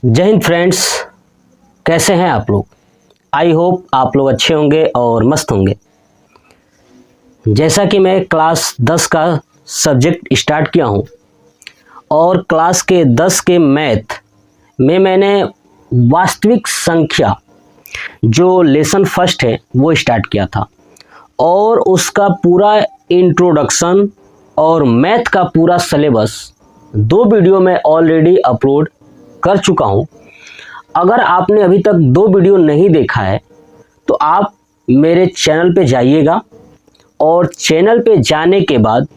जय हिंद फ्रेंड्स, कैसे हैं आप लोग। आई होप आप लोग अच्छे होंगे और मस्त होंगे। जैसा कि मैं क्लास 10 का सब्जेक्ट स्टार्ट किया हूं और क्लास के 10 के मैथ में मैंने वास्तविक संख्या जो लेसन फर्स्ट है वो स्टार्ट किया था और उसका पूरा इंट्रोडक्शन और मैथ का पूरा सिलेबस 2 वीडियो में ऑलरेडी अपलोड कर चुका हूं। अगर आपने अभी तक 2 वीडियो नहीं देखा है तो आप मेरे चैनल पे जाइएगा और चैनल पे जाने के बाद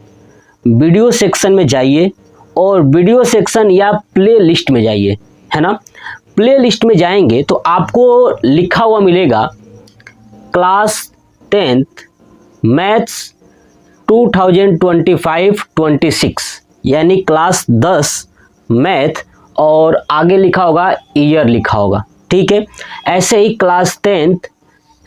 वीडियो सेक्शन में जाइए और वीडियो सेक्शन या प्ले लिस्ट में जाइए, है ना। प्ले लिस्ट में जाएंगे तो आपको लिखा हुआ मिलेगा क्लास 10th मैथ्स 2025-26 यानी क्लास 10 मैथ और आगे लिखा होगा ईयर लिखा होगा, ठीक है। ऐसे ही क्लास 10th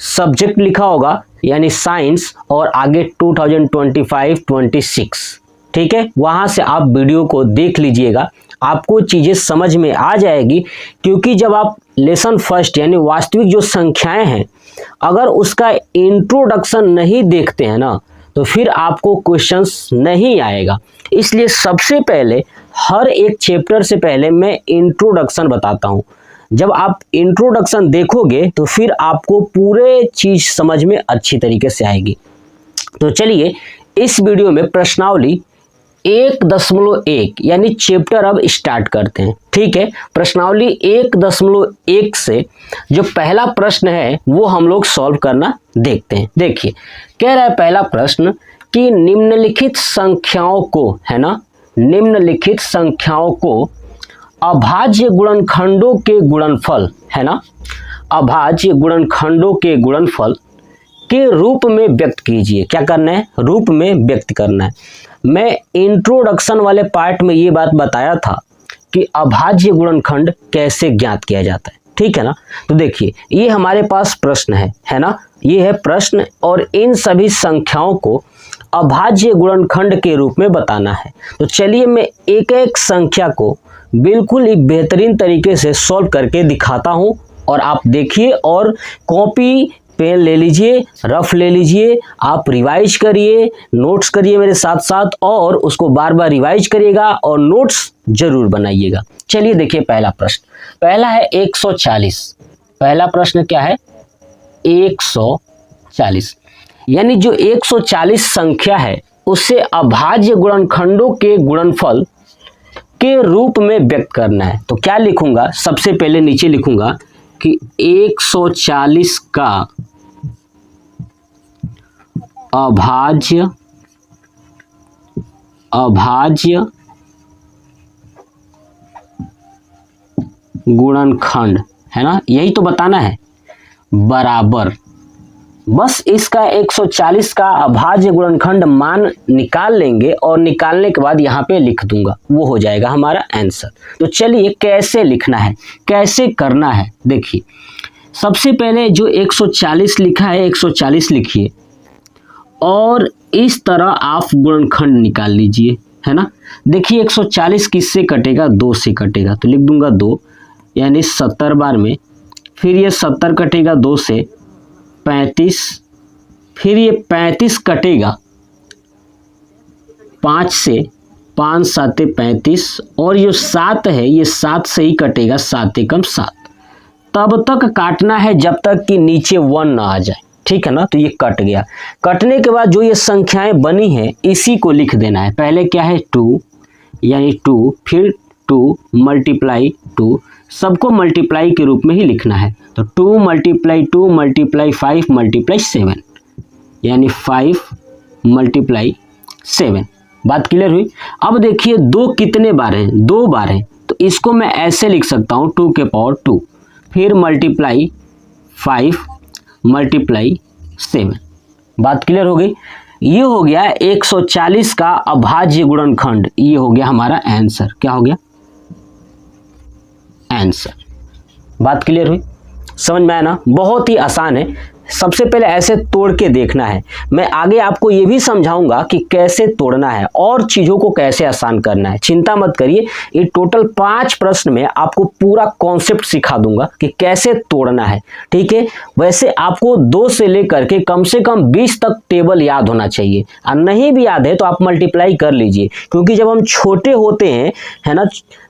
सब्जेक्ट लिखा होगा यानी साइंस और आगे 2025-26, ठीक है। वहाँ से आप वीडियो को देख लीजिएगा, आपको चीज़ें समझ में आ जाएगी। क्योंकि जब आप लेसन फर्स्ट यानी वास्तविक जो संख्याएं हैं अगर उसका इंट्रोडक्शन नहीं देखते हैं ना तो फिर आपको क्वेश्चंस नहीं आएगा। इसलिए सबसे पहले हर एक चैप्टर से पहले मैं इंट्रोडक्शन बताता हूँ। जब आप इंट्रोडक्शन देखोगे तो फिर आपको पूरे चीज़ समझ में अच्छी तरीके से आएगी। तो चलिए इस वीडियो में प्रश्नावली 1.1 यानी चैप्टर अब स्टार्ट करते हैं, ठीक है। प्रश्नावली 1.1 से जो पहला प्रश्न है वो हम लोग सॉल्व करना देखते हैं। देखिए कह रहा है पहला प्रश्न कि निम्नलिखित संख्याओं को, है ना, निम्नलिखित संख्याओं को अभाज्य गुणनखंडों के गुणनफल, है ना, अभाज्य गुणनखंडों के गुणनफल के रूप में व्यक्त कीजिए। क्या करना है? रूप में व्यक्त करना है। मैं इंट्रोडक्शन वाले पार्ट में ये बात बताया था कि अभाज्य गुणनखंड कैसे ज्ञात किया जाता है, ठीक है ना। तो देखिए ये हमारे पास प्रश्न है ना, ये है प्रश्न और इन सभी संख्याओं को अभाज्य गुणनखंड के रूप में बताना है। तो चलिए मैं एक एक संख्या को बिल्कुल ही बेहतरीन तरीके से सॉल्व करके दिखाता हूं और आप देखिए और कॉपी पेन ले लीजिए, रफ ले लीजिए, आप रिवाइज करिए, नोट्स करिए मेरे साथ साथ और उसको बार बार रिवाइज करिएगा और नोट्स जरूर बनाइएगा। चलिए देखिए पहला प्रश्न, पहला है 140। पहला प्रश्न क्या है? 140 यानी जो 140 संख्या है उसे अभाज्य गुणनखंडों के गुणनफल के रूप में व्यक्त करना है। तो क्या लिखूंगा? सबसे पहले नीचे लिखूंगा कि 140 का अभाज्य गुणनखंड, है ना, यही तो बताना है, बराबर। बस इसका 140 का अभाज्य गुणनखंड मान निकाल लेंगे और निकालने के बाद यहाँ पे लिख दूंगा, वो हो जाएगा हमारा आंसर। तो चलिए कैसे लिखना है, कैसे करना है। देखिए सबसे पहले जो 140 लिखा है 140 लिखिए और इस तरह आप गुणनखंड निकाल लीजिए, है ना। देखिए 140 किससे कटेगा? 2 से कटेगा, तो लिख दूंगा 2 यानी 70 बार में। फिर ये 70 कटेगा 2 से 35, फिर ये 35 कटेगा 5 से, 5 7 35 और ये 7 है ये 7 से ही कटेगा, 7 एकम 7। तब तक काटना है जब तक कि नीचे 1 ना आ जाए, ठीक है ना। तो ये कट गया। कटने के बाद जो ये संख्याएं बनी हैं इसी को लिख देना है। पहले क्या है? 2 यानी 2, फिर 2 मल्टीप्लाई 2, सबको मल्टीप्लाई के रूप में ही लिखना है। तो 2 मल्टीप्लाई 2 मल्टीप्लाई 5 मल्टीप्लाई 7 यानी 5 मल्टीप्लाई 7। बात क्लियर हुई? अब देखिए 2 कितने बार हैं? 2 बार हैं, तो इसको मैं ऐसे लिख सकता हूँ 2 के पावर 2, फिर मल्टीप्लाई 5 मल्टीप्लाई 7। बात क्लियर हो गई? ये हो गया 140 का अभाज्य गुणनखंड, ये हो गया हमारा आंसर। क्या हो गया? आंसर। बात क्लियर हुई? समझ में आया ना? बहुत ही आसान है। सबसे पहले ऐसे तोड़ के देखना है। मैं आगे आपको ये भी समझाऊंगा कि कैसे तोड़ना है और चीज़ों को कैसे आसान करना है। चिंता मत करिए, ये टोटल 5 प्रश्न में आपको पूरा कॉन्सेप्ट सिखा दूंगा कि कैसे तोड़ना है, ठीक है। वैसे आपको 2 से लेकर के कम से कम 20 तक टेबल याद होना चाहिए, और नहीं भी याद है तो आप मल्टीप्लाई कर लीजिए, क्योंकि जब हम छोटे होते हैं, है ना,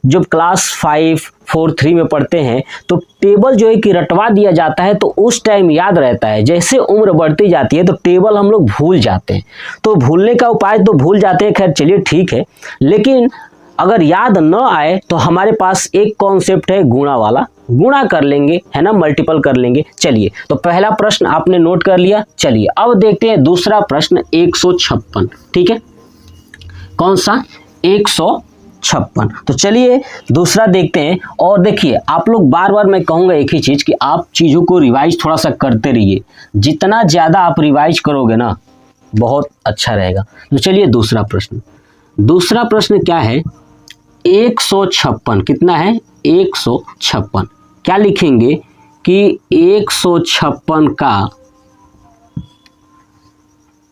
जब क्लास 5, 4, 3 में पढ़ते हैं तो टेबल जो है कि रटवा दिया जाता है, तो उस टाइम याद रहता है। जैसे उम्र बढ़ती जाती है तो टेबल हम लोग भूल जाते हैं, तो भूलने का उपाय तो भूल जाते हैं, खैर चलिए ठीक है। लेकिन अगर याद न आए तो हमारे पास एक कॉन्सेप्ट है गुणा वाला, गुणा कर लेंगे, है ना, मल्टीपल कर लेंगे। चलिए, तो पहला प्रश्न आपने नोट कर लिया। चलिए अब देखते हैं दूसरा प्रश्न 156, ठीक है। कौन सा? 156। तो चलिए दूसरा देखते हैं। और देखिए, आप लोग बार बार मैं कहूँगा एक ही चीज़ कि आप चीज़ों को रिवाइज थोड़ा सा करते रहिए। जितना ज़्यादा आप रिवाइज करोगे ना, बहुत अच्छा रहेगा। तो चलिए दूसरा प्रश्न। दूसरा प्रश्न क्या है? 156 कितना है? 156। क्या लिखेंगे कि 156 का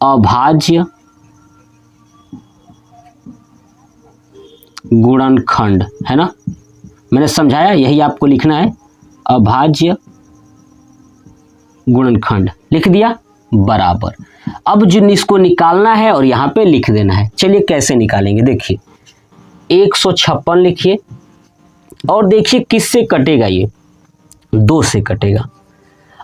अभाज्य गुणनखंड, है ना, मैंने समझाया, यही आपको लिखना है, अभाज्य गुणनखंड। लिख दिया, बराबर। अब जो इसको निकालना है और यहाँ पे लिख देना है। चलिए कैसे निकालेंगे, देखिए 156 लिखिए और देखिए किससे कटेगा, ये 2 से कटेगा।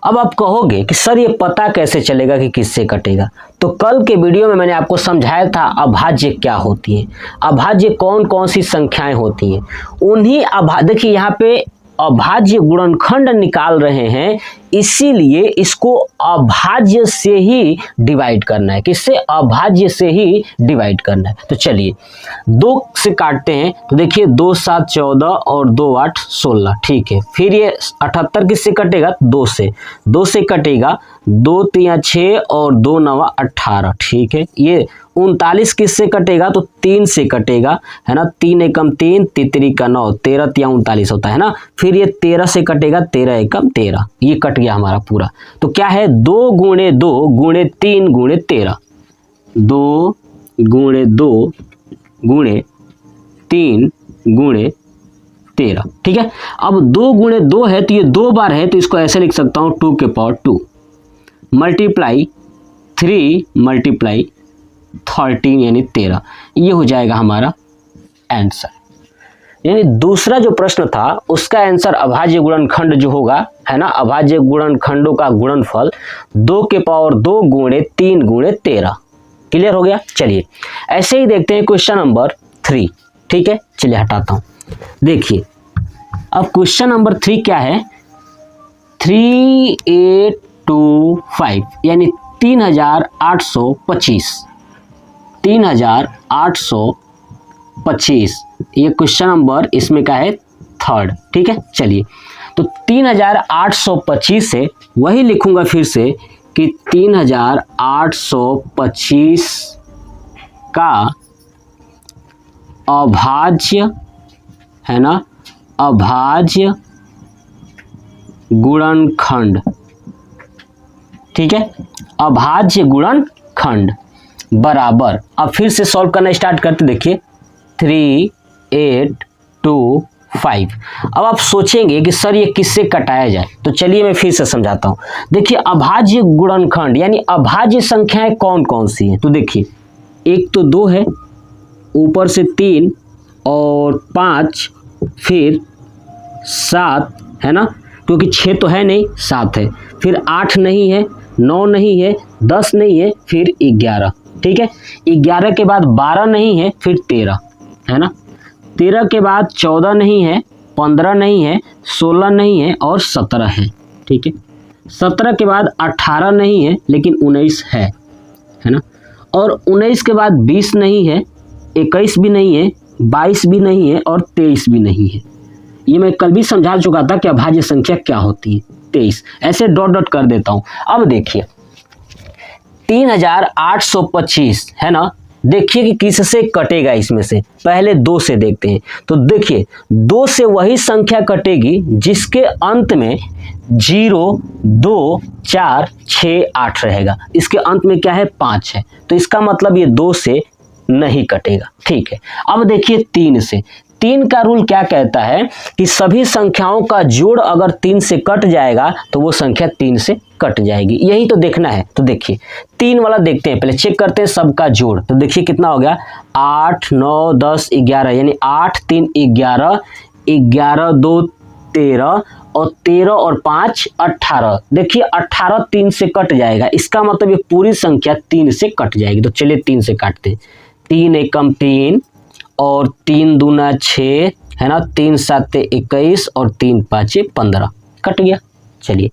अब आप कहोगे कि सर ये पता कैसे चलेगा कि किससे कटेगा? तो कल के वीडियो में मैंने आपको समझाया था अभाज्य क्या होती है, अभाज्य कौन कौन सी संख्याएं होती हैं। उन्हीं देखिए यहाँ पे अभाज्य गुणनखंड निकाल रहे हैं, इसीलिए इसको अभाज्य से ही डिवाइड करना है। किससे? अभाज्य से ही डिवाइड करना है। तो चलिए 2 से काटते हैं। तो देखिए 2 7 14 और 2 8 16, ठीक है। फिर ये 78 किससे कटेगा? 2 से। 2 से कटेगा 2 3 6 और 2 9 18, ठीक है। ये 39 किससे कटेगा? तो 3 से कटेगा, है ना। 3 एकम 3, 3 का 9, 13 3 39 होता है ना। फिर ये 13 से कटेगा, 13 एकम 13, ये कट गया हमारा पूरा। तो क्या है? 2 गुणे 2 गुणे 3 गुणे 13, 2 गुणे 2 गुणे 3 गुणे 13, ठीक है। अब 2 गुणे 2 है तो ये 2 बार है, तो इसको ऐसे लिख सकता हूँ 2 के पावर 2 मल्टीप्लाई 3 मल्टीप्लाई 13 यानी 13, ये हो जाएगा हमारा आंसर। यानी दूसरा जो प्रश्न था उसका आंसर अभाज्य गुणनखंड जो होगा, है ना, अभाज्य गुणनखंडों का गुणनफल 2 के पावर 2 गुणे 3 गुणे 13। क्लियर हो गया? चलिए ऐसे ही देखते हैं क्वेश्चन नंबर 3, ठीक है। चलिए हटाता हूं। देखिए अब क्वेश्चन नंबर 3 क्या है? 3825 यानी 3825, 3825 ये क्वेश्चन नंबर इसमें का है 3rd, ठीक है। चलिए तो 3825 से वही लिखूंगा फिर से कि 3825 का अभाज्य, है ना, अभाज्य गुणनखंड, ठीक है, अभाज्य गुणनखंड बराबर। अब फिर से सॉल्व करना स्टार्ट करते, देखिए 3825। अब आप सोचेंगे कि सर ये किससे कटाया जाए, तो चलिए मैं फिर से समझाता हूँ। देखिए अभाज्य गुणनखंड यानी अभाज्य संख्याएं कौन कौन सी हैं? तो देखिए एक तो 2 है, ऊपर से 3 और 5, फिर 7, है ना, क्योंकि 6 तो है नहीं, 7 है, फिर 8 नहीं है, 9 नहीं है, 10 नहीं है, फिर 11, ठीक है। 11 के बाद 12 नहीं है, फिर 13, है ना। 13 के बाद 14 नहीं है, 15 नहीं है, 16 नहीं है और 17 है, ठीक है। 17 के बाद 18 नहीं है लेकिन 19 है ना। और 19 के बाद 20 नहीं है, 21 भी नहीं है, 22 भी नहीं है और 23 भी नहीं है। ये मैं कल भी समझा चुका था कि अभाज्य संख्या क्या होती है। 23 ऐसे डॉट डॉट कर देता हूं। अब देखिए 3825 है ना, देखिए कि किससे कटेगा इसमें से। पहले 2 से देखते हैं। तो देखिए 2 से वही संख्या कटेगी जिसके अंत में 0, 2, 4, 6, 8 रहेगा। इसके अंत में क्या है? 5 है। तो इसका मतलब ये 2 से नहीं कटेगा। ठीक है, अब देखिए 3 से। 3 का रूल क्या कहता है कि सभी संख्याओं का जोड़ अगर 3 से कट जाएगा तो वो संख्या 3 से कट जाएगी। यही तो देखना है। तो देखिए 3 वाला देखते हैं, पहले चेक करते हैं सबका जोड़। तो देखिए कितना हो गया? 8, 9, 10, 11, यानी 8, 3, 11, 11, 2, 13 और 13 और 5 18। देखिए 18 3 से कट जाएगा। इसका मतलब ये पूरी संख्या 3 से कट जाएगी। तो चलिए 3 से काटते हैं। 3 एकम 3 और 3 दूना 6 है ना, 3 साते 21 और 3 पाँचे 15, कट गया। चलिए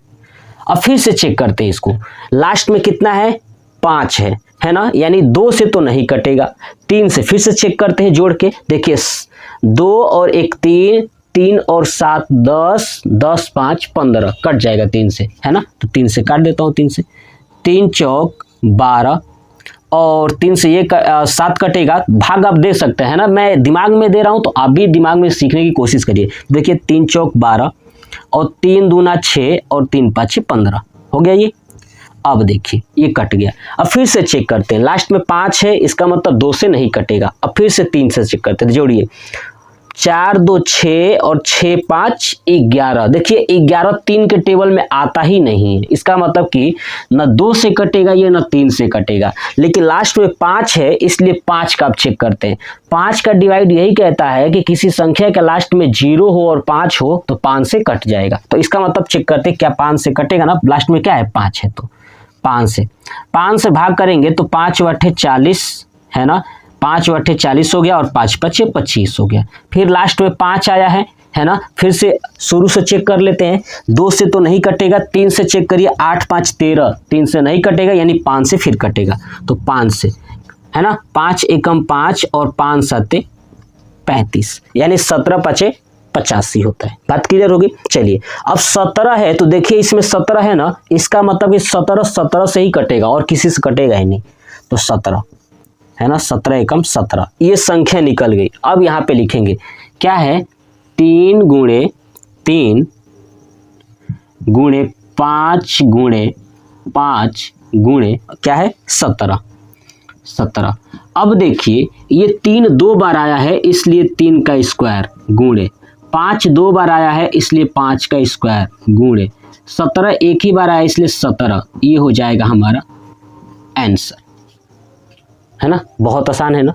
अब फिर से चेक करते हैं इसको। लास्ट में कितना है? 5 है ना, यानी 2 से तो नहीं कटेगा। 3 से फिर से चेक करते हैं जोड़ के। देखिए 2 और 1 3, 3 और 7 10, 10 5 15, कट जाएगा 3 से, है ना। तो 3 से काट देता हूँ। 3 से 3 चौक 12 और 3 से ये 7 कटेगा। भाग आप दे सकते हैं ना, मैं दिमाग में दे रहा हूं तो आप भी दिमाग में सीखने की कोशिश करिए। देखिए 3 चौक 12 और 3 दूना 6 और 3 पाँचे 15, हो गया ये। अब देखिए ये कट गया। अब फिर से चेक करते हैं। लास्ट में 5 है, इसका मतलब 2 से नहीं कटेगा। अब फिर से 3 से चेक करते हैं। जोड़िए 4 2 6 और 6 5 11। देखिए 11 3 के टेबल में आता ही नहीं है। इसका मतलब कि न 2 से कटेगा ये, न 3 से कटेगा। लेकिन लास्ट में 5 है, इसलिए 5 का आप चेक करते हैं। 5 का डिवाइड यही कहता है कि किसी संख्या के लास्ट में 0 हो और 5 हो तो 5 से कट जाएगा। तो इसका मतलब चेक करते हैं क्या 5 से कटेगा ना। लास्ट में क्या है? 5 है, तो 5 से भाग करेंगे तो 5 8 40 है ना, 5 8 40 हो गया और 5 5 25 हो गया। फिर लास्ट में 5 आया है ना। फिर से शुरू से चेक कर लेते हैं। 2 से तो नहीं कटेगा। 3 से चेक करिए। 8 5 13, 3 से नहीं कटेगा, यानी 5 से फिर कटेगा। तो 5 से, है ना। 5 एकम 5 और 5 7 35, यानी 17 5 85 होता है। बात क्लियर होगी। चलिए अब 17 है, तो देखिए इसमें 17 है ना, इसका मतलब ये 17 से ही कटेगा और किसी से कटेगा ही नहीं। तो 17 है ना, 17 एकम 17, ये संख्या निकल गई। अब यहाँ पे लिखेंगे क्या है? 3 गुणे 3 गुणे 5 गुणे 5 गुणे क्या है? 17। अब देखिए ये 3 2 बार आया है, इसलिए 3 का स्क्वायर गुणे 5 2 बार आया है, इसलिए 5 का स्क्वायर गुणे 17 एक ही बार आया, इसलिए 17। ये हो जाएगा हमारा आंसर, है ना। बहुत आसान है ना।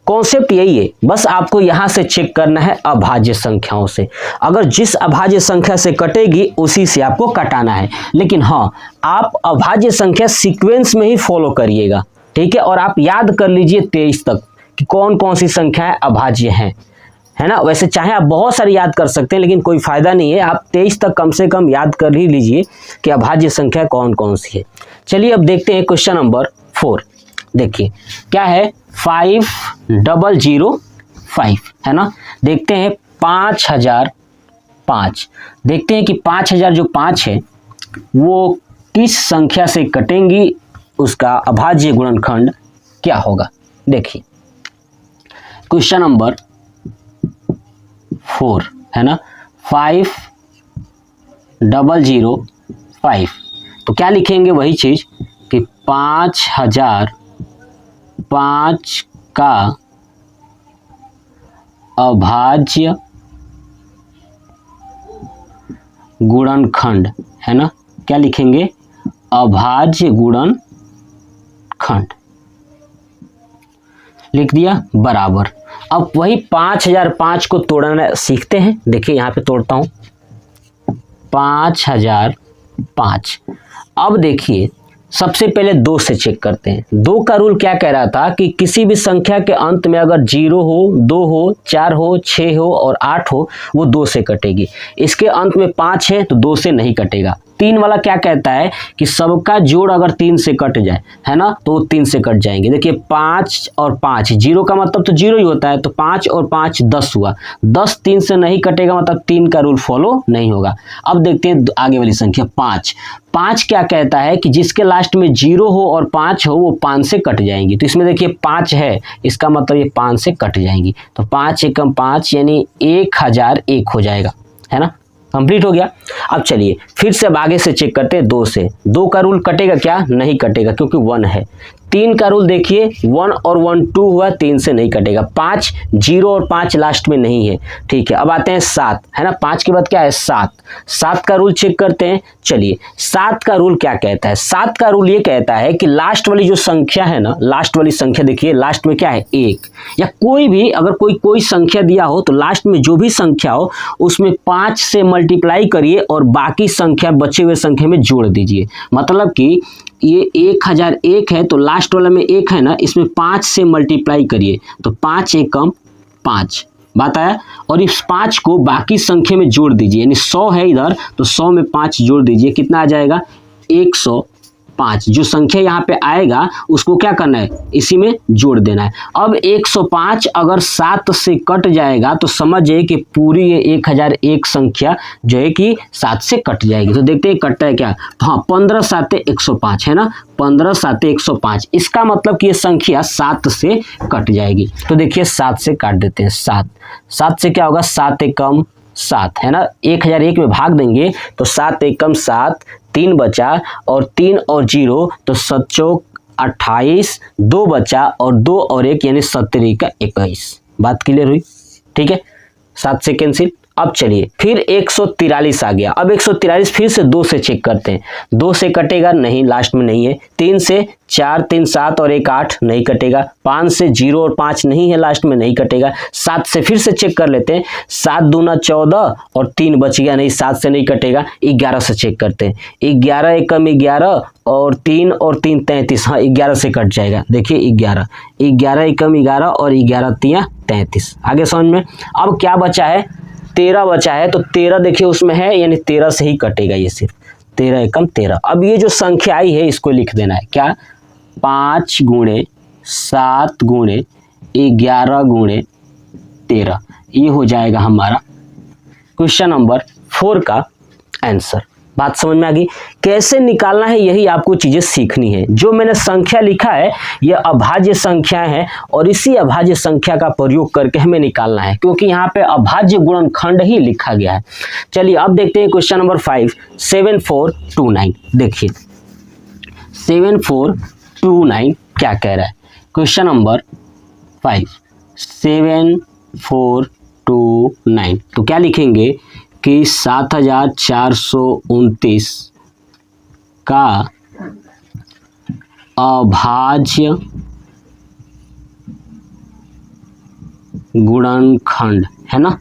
कॉन्सेप्ट यही है, बस आपको यहां से चेक करना है अभाज्य संख्याओं से। अगर जिस अभाज्य संख्या से कटेगी उसी से आपको कटाना है। लेकिन हाँ, आप अभाज्य संख्या सीक्वेंस में ही फॉलो करिएगा, ठीक है। और आप याद कर लीजिए 23 तक कि कौन कौन सी संख्याएं अभाज्य हैं, है ना। वैसे चाहे आप बहुत सारी याद कर सकते हैं, लेकिन कोई फायदा नहीं है। आप 23 तक कम से कम याद कर ही लीजिए कि अभाज्य संख्या कौन कौन सी है। चलिए अब देखते हैं क्वेश्चन नंबर 4। देखिए क्या है? 5005, है ना। देखते हैं 5005। देखते हैं कि 5000 जो 5 है वो किस संख्या से कटेंगी, उसका अभाज्य गुणनखंड क्या होगा। देखिए क्वेश्चन नंबर 4 है ना, 5005। तो क्या लिखेंगे? वही चीज कि 5005 का अभाज्य गुणनखंड, है ना। क्या लिखेंगे? अभाज्य गुणनखंड। लिख दिया बराबर। अब वही 5005 को तोड़ना सीखते हैं। देखिए यहाँ पे तोड़ता हूँ 5005। अब देखिए सबसे पहले 2 से चेक करते हैं। 2 का रूल क्या कह रहा था कि किसी भी संख्या के अंत में अगर 0 हो, 2 हो, 4 हो, 6 हो और 8 हो, वो 2 से कटेगी। इसके अंत में 5 है तो 2 से नहीं कटेगा। 3 वाला क्या कहता है कि सबका जोड़ अगर 3 से कट जाए, है ना, तो वो 3 से कट जाएंगे। देखिए 5 और 5, 0 का मतलब तो 0 ही होता है, तो 5 और 5 10 हुआ। 10 3 से नहीं कटेगा, मतलब 3 का रूल फॉलो नहीं होगा। अब देखते हैं आगे वाली संख्या 5। 5 क्या कहता है कि जिसके लास्ट में 0 हो और 5 हो वो 5 से कट जाएंगी। तो इसमें देखिए 5 है, इसका मतलब ये 5 से कट जाएंगी। तो 5 एकम 5 यानी 1001 हो जाएगा, है ना, कंप्लीट हो गया। अब चलिए फिर से अब आगे से चेक करते हैं 2 से। 2 का रूल कटेगा क्या? नहीं कटेगा क्योंकि 1 है। 3 का रूल देखिए 1 और 1 2 हुआ, 3 से नहीं कटेगा। 5 0 और 5 लास्ट में नहीं है, ठीक है। अब आते हैं 7, है ना, 5 के बाद क्या है 7। 7 का रूल चेक करते हैं। चलिए 7 का रूल क्या कहता है? 7 का रूल ये कहता है कि लास्ट वाली जो संख्या है ना, लास्ट वाली संख्या देखिए लास्ट में क्या है 1, या कोई भी अगर कोई संख्या दिया हो तो लास्ट में जो भी संख्या हो उसमें 5 से मल्टीप्लाई करिए और बाकी संख्या बचे हुए संख्या में जोड़ दीजिए। मतलब कि ये 1001 है तो लास्ट वाला में 1 है ना, इसमें 5 से मल्टीप्लाई करिए तो 5 एकम 5 बात आया, और इस 5 को बाकी संख्या में जोड़ दीजिए, यानी 100 है इधर तो 100 में 5 जोड़ दीजिए, कितना आ जाएगा 105। जो संख्या यहाँ पे आएगा उसको क्या करना है, इसी में जोड़ देना है। अब 105 अगर 7 से कट जाएगा तो समझिए कि पूरी ये 1001 संख्या जो है कि 7 से कट जाएगी। तो देखते हैं कटता है क्या। हाँ 15 7 105 है ना, 15 7 105। इसका मतलब कि ये संख्या 7 से कट जाएगी। तो देखिए 7 से काट देते हैं। 7 से क्या होगा 7 एकम 7 है ना, 1001 में भाग देंगे तो 7 एकम 7, 3 बचा और 3 और 0 तो 7 चौक 28, 2 बचा और 2 और 1 यानी 17 का 21। बात क्लियर हुई, ठीक है। 7 से कैंसिल। अब चलिए फिर 143 आ गया। अब 143 फिर से 2 से चेक करते हैं। 2 से कटेगा नहीं, लास्ट में नहीं है। 3 से 4 3 7 और 1 8 नहीं कटेगा। 5 से 0 और 5 नहीं है, लास्ट में नहीं कटेगा। 7 से फिर से चेक कर लेते हैं। 7 दूना 14 और 3 बच गया, नहीं 7 से नहीं कटेगा। 11 से चेक करते हैं। 11 एकम 11 और 3 और 3 33, हाँ 11 से कट जाएगा। देखिए 11 एकम 11 और 11 3 33। आगे समझ में। अब क्या बचा है 13 बचा है, तो 13 देखिए उसमें है यानी 13 से ही कटेगा, ये सिर्फ 13 एकम 13। अब ये जो संख्या आई है इसको लिख देना है क्या, 5 गुणे 7 गुणे 11 गुणे 13। ये हो जाएगा हमारा क्वेश्चन नंबर 4 का आंसर। बात समझ में आ गई। कैसे निकालना है यही आपको चीजें सीखनी है। जो मैंने संख्या लिखा है यह अभाज्य संख्या है और इसी अभाज्य संख्या का प्रयोग करके हमें निकालना है, क्योंकि यहाँ पे अभाज्य गुणनखंड ही लिखा गया है। चलिए अब देखते हैं क्वेश्चन नंबर 5, 7429। देखिए 7429 क्या कह रहा है। क्वेश्चन नंबर 5 7429, तो क्या लिखेंगे कि 7429 का अभाज्य गुणनखंड है ना,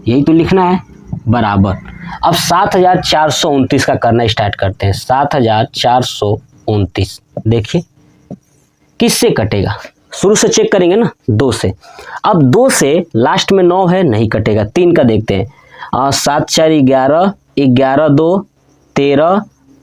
यही तो लिखना है बराबर। अब 7429 का करना स्टार्ट करते हैं। 7429 देखिए किससे कटेगा, शुरू से चेक करेंगे ना 2 से। अब 2 से लास्ट में 9 है, नहीं कटेगा। 3 का देखते हैं। 7 4 11, 11 2 13,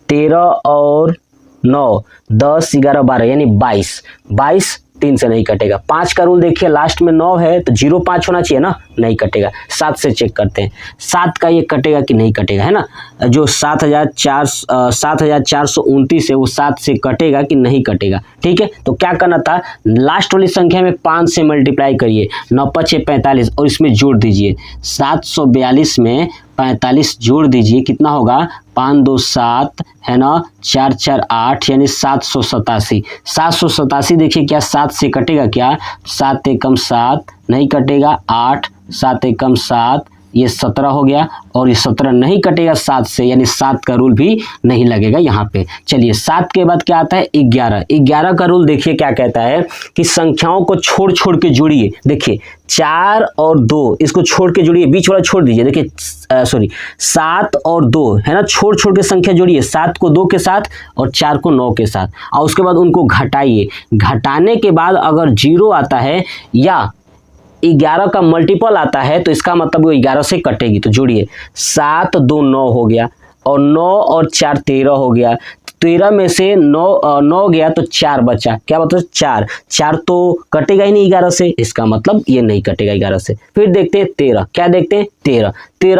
13 और 9 10 11 12 यानी 22। 3 से नहीं कटेगा। 5 का रूल देखिए लास्ट में 9 है तो 0 5 होना चाहिए ना, नहीं कटेगा। 7 से चेक करते हैं। 7 का ये कटेगा कि नहीं कटेगा, है ना। जो 7429 है वो 7 से कटेगा कि नहीं कटेगा, ठीक है। तो क्या करना था, लास्ट वाली संख्या में 5 से मल्टीप्लाई करिए, 9 5 45 और इसमें जोड़ दीजिए। 742 में 45 जोड़ दीजिए, कितना होगा 5 2 7 है ना, 4 4 8 यानी 787। 787 देखिए क्या 7 से कटेगा क्या, 7 एकम 7 नहीं कटेगा, 8 7 एकम 7 ये 17 हो गया और ये 17 नहीं कटेगा 7 से, यानी 7 का रूल भी नहीं लगेगा यहाँ पे। चलिए 7 के बाद क्या आता है 11। 11 का रूल देखिए क्या कहता है कि संख्याओं को छोड़ छोड़ के जोड़िए। देखिए 4 और 2 इसको छोड़ के जोड़िए, बीच वाला छोड़ दीजिए। देखिए 7 और 2 है ना, छोड़ छोड़ के संख्या जोड़िए। 7 को 2 के साथ और 4 को 9 के साथ, और उसके बाद उनको घटाइए। घटाने के बाद अगर 0 आता है या 11 का मल्टीपल आता है तो इसका मतलब वो 11 से कटेगी। तो जोड़िए 7 2 9 हो गया और 9 और 4 13 हो गया। 13 में से 9 गया तो 4 बचा, क्या मतलब 4 तो कटेगा ही नहीं 11 से, इसका मतलब ये नहीं कटेगा 11 से। फिर देखते हैं 13, क्या देखते हैं 13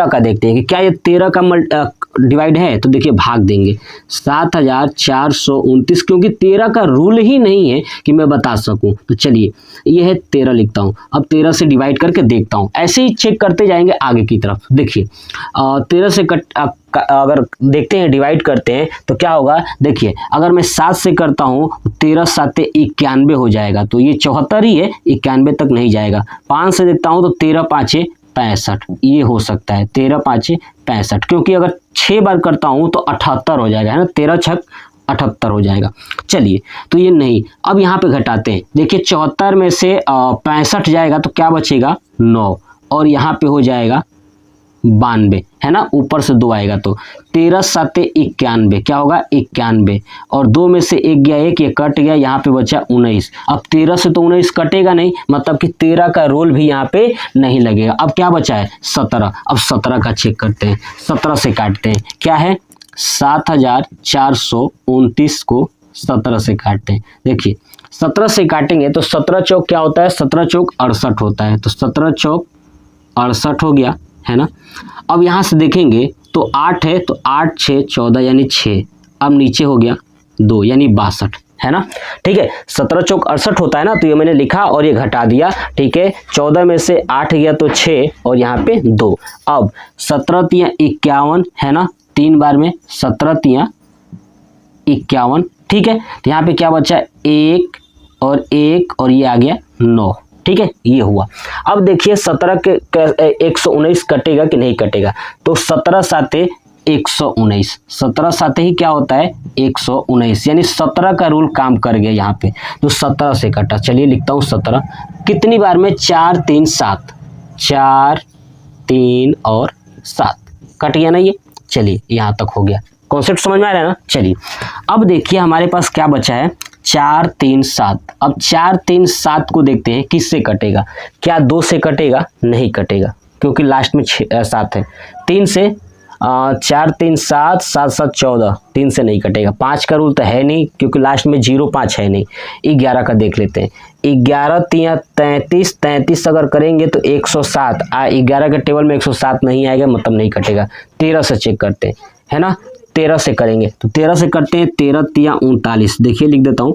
का देखते हैं कि क्या ये 13 का डिवाइड है तो देखिए भाग देंगे 7429, क्योंकि 13 का रूल ही नहीं है कि मैं बता सकूं। तो चलिए ये है 13 लिखता हूं, अब 13 से डिवाइड करके देखता हूं, ऐसे ही चेक करते जाएंगे आगे की तरफ। देखिए 13 से अगर देखते हैं डिवाइड करते हैं तो क्या होगा, देखिए अगर मैं 7 से करता हूं 13 7 91 हो जाएगा, तो ये 74 ही है, 91 तक नहीं जाएगा। 5 से देखता हूं तो 13 5 65, ये हो सकता है 13 5 65, क्योंकि अगर 6 बार करता हूं तो 78 हो जाएगा, है ना, 13 6 78 हो जाएगा। चलिए तो ये नहीं, अब यहाँ पे घटाते हैं, देखिए 74 में से 65 जाएगा तो क्या बचेगा 9, और यहाँ पे हो जाएगा 92, है ना, ऊपर से 2 आएगा तो 13 7 91, क्या होगा 91, और 2 में से 1 गया, 1 ये कट गया, यहाँ पे बचा 19। अब 13 से तो 19 कटेगा नहीं, मतलब कि 13 का रोल भी यहाँ पे नहीं लगेगा। अब क्या बचा है 17, अब 17 का चेक करते हैं, 17 से काटते हैं, क्या है 7429 को 17 से काटते हैं। देखिए 17 से काटेंगे तो 17 चौक क्या होता है, 17 चौक 68 होता है, तो 17 चौक 68 हो गया, है ना। अब यहाँ से देखेंगे तो 8 है, तो 8 6 14 यानी 6, अब नीचे हो गया 2 यानी 62, है ना। ठीक है, 17 चौक 68 होता है ना, तो ये मैंने लिखा और ये घटा दिया। ठीक है, 14 में से 8 गया तो 6 और यहाँ पे 2। अब 17 तियां 51, है ना, 3 बार में 17 तियां 51। ठीक है, तो यहाँ पे क्या बचा 1 और 1 और ये आ गया 9। ठीक है, ये हुआ। अब देखिए 17 के 119 कटेगा कि नहीं कटेगा, तो 17 7 119, 17 7 ही क्या होता है 119, यानी 17 का रूल काम कर गया यहाँ पे, तो 17 से कटा। चलिए लिखता हूँ 17 कितनी बार में 4 3 7, 4 3 और 7 कट गया ना ये। चलिए यहाँ तक हो गया, कॉन्सेप्ट समझ में आ रहा है ना। चलिए अब देखिए हमारे पास क्या बचा है 4 3 7। अब 4 3 7 को देखते हैं किससे कटेगा, क्या 2 से कटेगा, नहीं कटेगा, क्योंकि लास्ट में 7 है। 3 से 4 3 7 7 7 14, 3 से नहीं कटेगा। 5 का रूल तो है नहीं, क्योंकि लास्ट में 0 5 है नहीं। 11 का देख लेते हैं, 11 3 33, 33 अगर करेंगे तो 107, 11 के टेबल में 107 नहीं आएगा, मतलब नहीं कटेगा। 13 से चेक करते हैं, है ना, 13 से करेंगे तो 13 से करते हैं, 13 तियां 39, देखिए लिख देता हूँ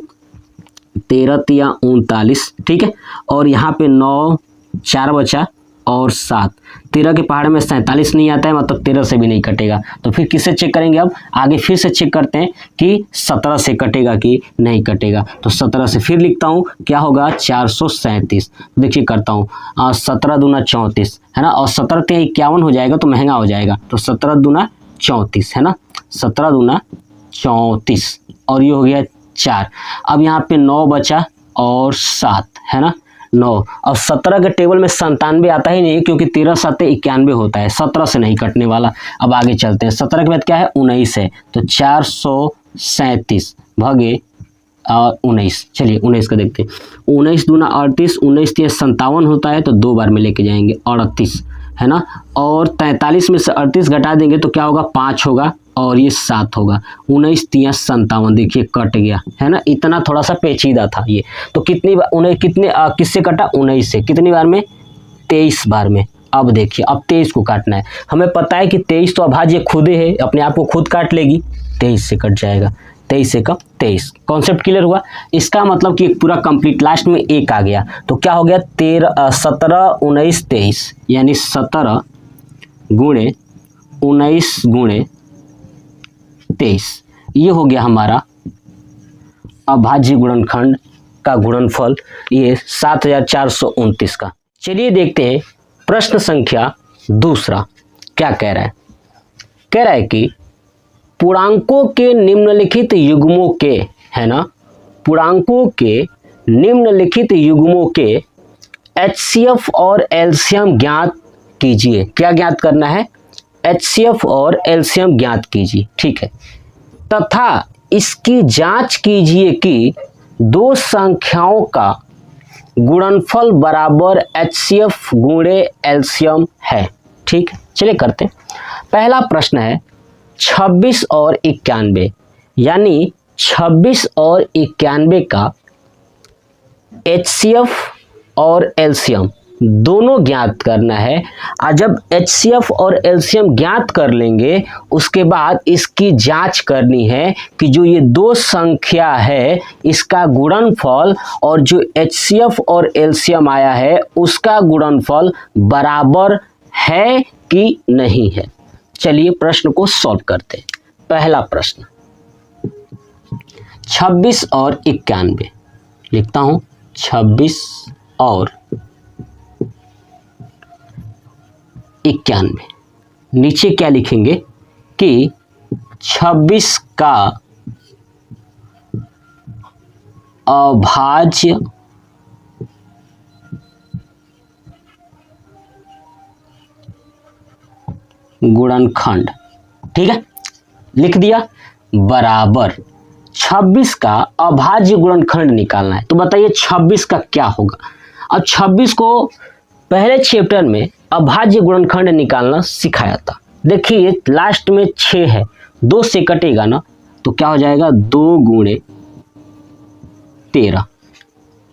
13 तियां 39। ठीक है, और यहाँ पे 9 4 बचा और 7, 13 के पहाड़ में 47 नहीं आता है, मतलब 13 से भी नहीं कटेगा। तो फिर किससे चेक करेंगे, अब आगे फिर से चेक करते हैं कि 17 से कटेगा कि नहीं कटेगा। तो 17 से फिर लिखता हूँ, क्या होगा 437। देखिए करता हूँ 17 दूना 34, है ना, और 17 तियां 51 हो जाएगा तो महंगा हो जाएगा, तो 17 दूना 34, है ना, 17 दूना 34, और ये हो गया 4। अब यहाँ पे 9 बचा और 7, है ना, 9। अब 17 के टेबल में 97 आता ही नहीं, क्योंकि 13 7 91 होता है, 17 से नहीं कटने वाला। अब आगे चलते हैं, 17 के बाद क्या है 19 है, तो 437 भागे 19। चलिए 19 का देखते हैं, 19 दूना 38, 19 तियां 57 होता है, तो 2 बार में लेके जाएंगे 38, है ना, और 43 में से 38 घटा देंगे तो क्या होगा 5 होगा और ये 7 होगा। 19 तियां 57, देखिए कट गया, है ना, इतना थोड़ा सा पेचीदा था ये। तो कितनी बार 19 किससे कटा 19 से, कितनी बार में 23 बार में। अब देखिए अब 23 को काटना है, हमें पता है कि 23 तो अभाज्य खुद है, अपने आप को खुद काट लेगी, 23 से कट जाएगा, 23 से कब 23। कॉन्सेप्ट क्लियर हुआ। इसका मतलब कि पूरा कंप्लीट, लास्ट में 1 आ गया, तो क्या हो गया 17 19 23, यानी 17 गुणे 19 गुणे 23, ये हो गया हमारा अभाज्य गुणनखंड का गुणनफल, ये 7429 का। चलिए देखते हैं प्रश्न संख्या दूसरा क्या कह रहा है। कह रहा है कि पूर्णांकों के निम्नलिखित युग्मों के, है ना, पूर्णांकों के निम्नलिखित युग्मों के HCF और LCM ज्ञात कीजिए। क्या ज्ञात करना है, HCF और LCM ज्ञात कीजिए। ठीक है, तथा इसकी जांच कीजिए कि दो संख्याओं का गुणनफल बराबर HCF गुणे LCM है। ठीक है, चलिए करते हैं। पहला प्रश्न है 26 और 91, यानी 26 और 91 का HCF और LCM दोनों ज्ञात करना है। और जब HCF और LCM ज्ञात कर लेंगे उसके बाद इसकी जांच करनी है कि जो ये दो संख्या है इसका गुणनफल और जो HCF और LCM आया है उसका गुणनफल बराबर है कि नहीं है। चलिए प्रश्न को सॉल्व करते हैं। पहला प्रश्न 26 और 91, लिखता हूं 26 और 91। नीचे क्या लिखेंगे कि 26 का अभाज्य गुणनखंड, ठीक है, लिख दिया, बराबर 26 का अभाज्य गुणनखंड निकालना है। तो बताइए 26 का क्या होगा। अब 26 को पहले चैप्टर में अभाज्य गुणनखंड निकालना सिखाया था। देखिए लास्ट में 6 है, 2 से कटेगा ना तो क्या हो जाएगा 2 गुणे 13,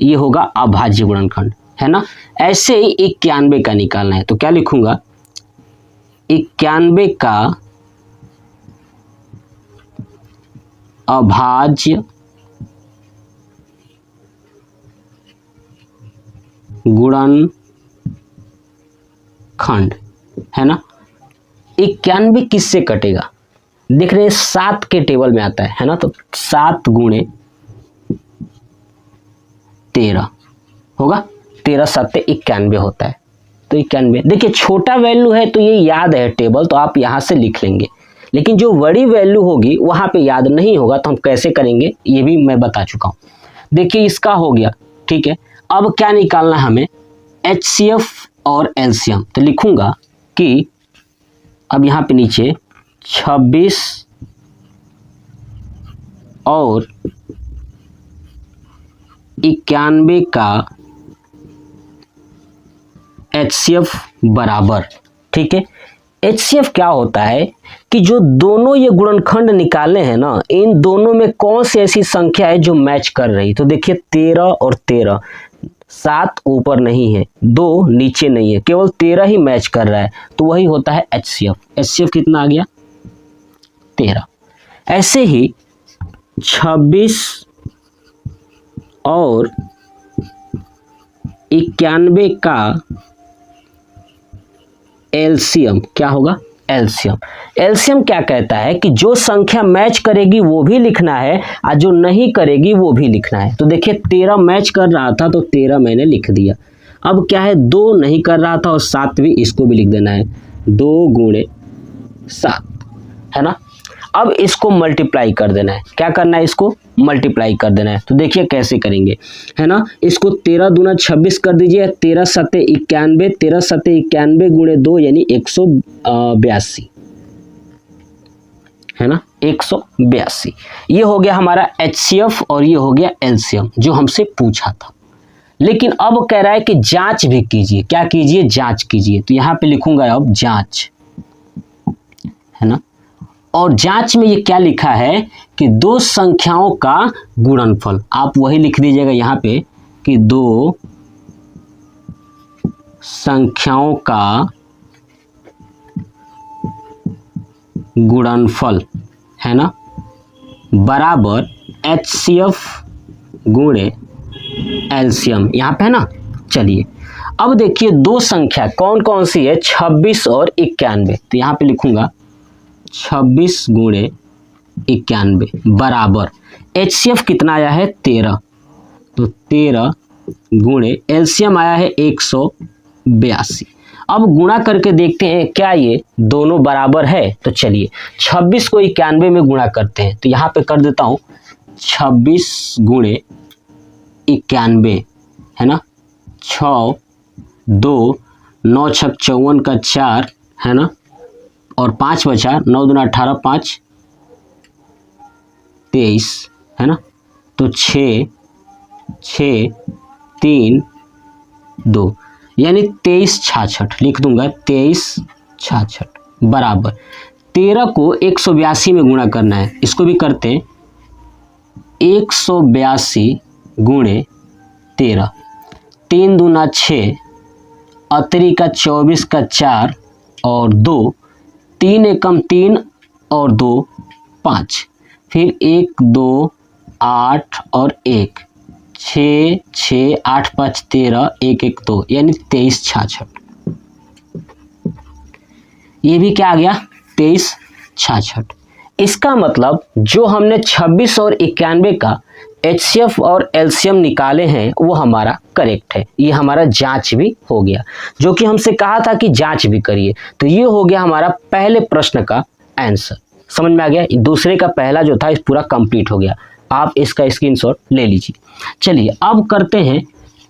ये होगा अभाज्य गुणनखंड, है ना। ऐसे ही 91 का निकालना है तो क्या लिखूंगा 91 का अभाज्य गुणनखंड, है ना। 91 किससे कटेगा, देख रहे हैं 7 के टेबल में आता है ना, तो 7 गुणे 13 होगा, 13 7 91 होता है। तो 91, देखिए छोटा वैल्यू है तो ये याद है टेबल, तो आप यहाँ से लिख लेंगे, लेकिन जो बड़ी वैल्यू होगी वहाँ पे याद नहीं होगा तो हम कैसे करेंगे ये भी मैं बता चुका हूँ। देखिए इसका हो गया, ठीक है। अब क्या निकालना है हमें, HCF और LCM। तो लिखूंगा कि अब यहाँ पे नीचे 26 और 91 का HCF बराबर, ठीक है। HCF क्या होता है कि जो दोनों ये गुणनखंड निकाले हैं ना, इन दोनों में कौन सी ऐसी संख्या है जो मैच कर रही। तो देखिए 13 और 13, 7 ऊपर नहीं है, 2 नीचे नहीं है, केवल 13 ही मैच कर रहा है, तो वही होता है HCF। HCF कितना आ गया 13। ऐसे ही 26 और 91 का LCM क्या होगा, LCM क्या कहता है कि जो संख्या मैच करेगी वो भी लिखना है और जो नहीं करेगी वो भी लिखना है। तो देखिए 13 मैच कर रहा था तो 13 मैंने लिख दिया। अब क्या है 2 नहीं कर रहा था और 7 भी, इसको भी लिख देना है, 2 गुणे 7, है ना। अब इसको मल्टीप्लाई कर देना है, क्या करना है, इसको मल्टीप्लाई कर देना है। तो देखिए कैसे करेंगे, है ना। इसको 13 दूना 26 कर दीजिए, 13 7 91, 13 7 91 गुणे 2 यानी 182, है ना, 182। ये हो गया हमारा HCF और ये हो गया LCM जो हमसे पूछा था। लेकिन अब कह रहा है कि जांच भी कीजिए, क्या कीजिए, जांच कीजिए। तो यहाँ पे लिखूंगा अब जांच, है ना। और जांच में ये क्या लिखा है कि दो संख्याओं का गुणनफल, आप वही लिख दीजिएगा यहाँ पे कि दो संख्याओं का गुणनफल, है ना, बराबर HCF गुणे LCM, यहाँ पे है ना। चलिए अब देखिए दो संख्या कौन कौन सी है, 26 और 91। तो यहाँ पे लिखूंगा 26 गुणे 91 बराबर HCF कितना आया है 13, तो 13 गुणे LCM आया है 182। अब गुणा करके देखते हैं क्या ये दोनों बराबर है। तो चलिए 26 को 91 में गुणा करते हैं। तो यहाँ पे कर देता हूँ 26 गुणे 91, है ना, 6 2 9 6 54 का 4, है ना, और 5 बचा, 9 दूना 18, 5 23, है ना। तो 6 6 3 2 यानी 23 66 लिख दूंगा, 23 66 बराबर 13 को 182 में गुणा करना है। इसको भी करते हैं 182 गुणे 13, 3 दूना 6, अतरी का 24 का 4 और 2, 3 एकम 3 और 2 5, फिर 1 2 8 और 1 6 6 8 5 13 1 1 2 यानी 23 66। ये भी क्या आ गया 23 66। इसका मतलब जो हमने 26 और 91 का HCF और LCM निकाले हैं वो हमारा करेक्ट है। ये हमारा जांच भी हो गया, जो कि हमसे कहा था कि जांच भी करिए। तो ये हो गया हमारा पहले प्रश्न का आंसर। समझ में आ गया। दूसरे का पहला जो था इस पूरा कंप्लीट हो गया। आप इसका स्क्रीनशॉट ले लीजिए। चलिए अब करते हैं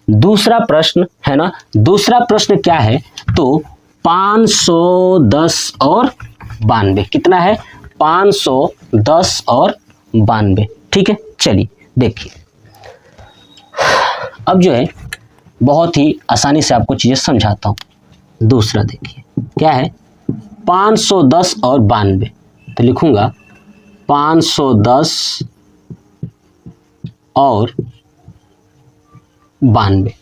दूसरा प्रश्न, है ना। दूसरा प्रश्न क्या है तो 510 और 92 कितना है 510 और 92। ठीक है, चलिए देखिए। अब जो है बहुत ही आसानी से आपको चीजें समझाता हूं। दूसरा देखिए क्या है 510 और 92। तो लिखूंगा 510 और 92।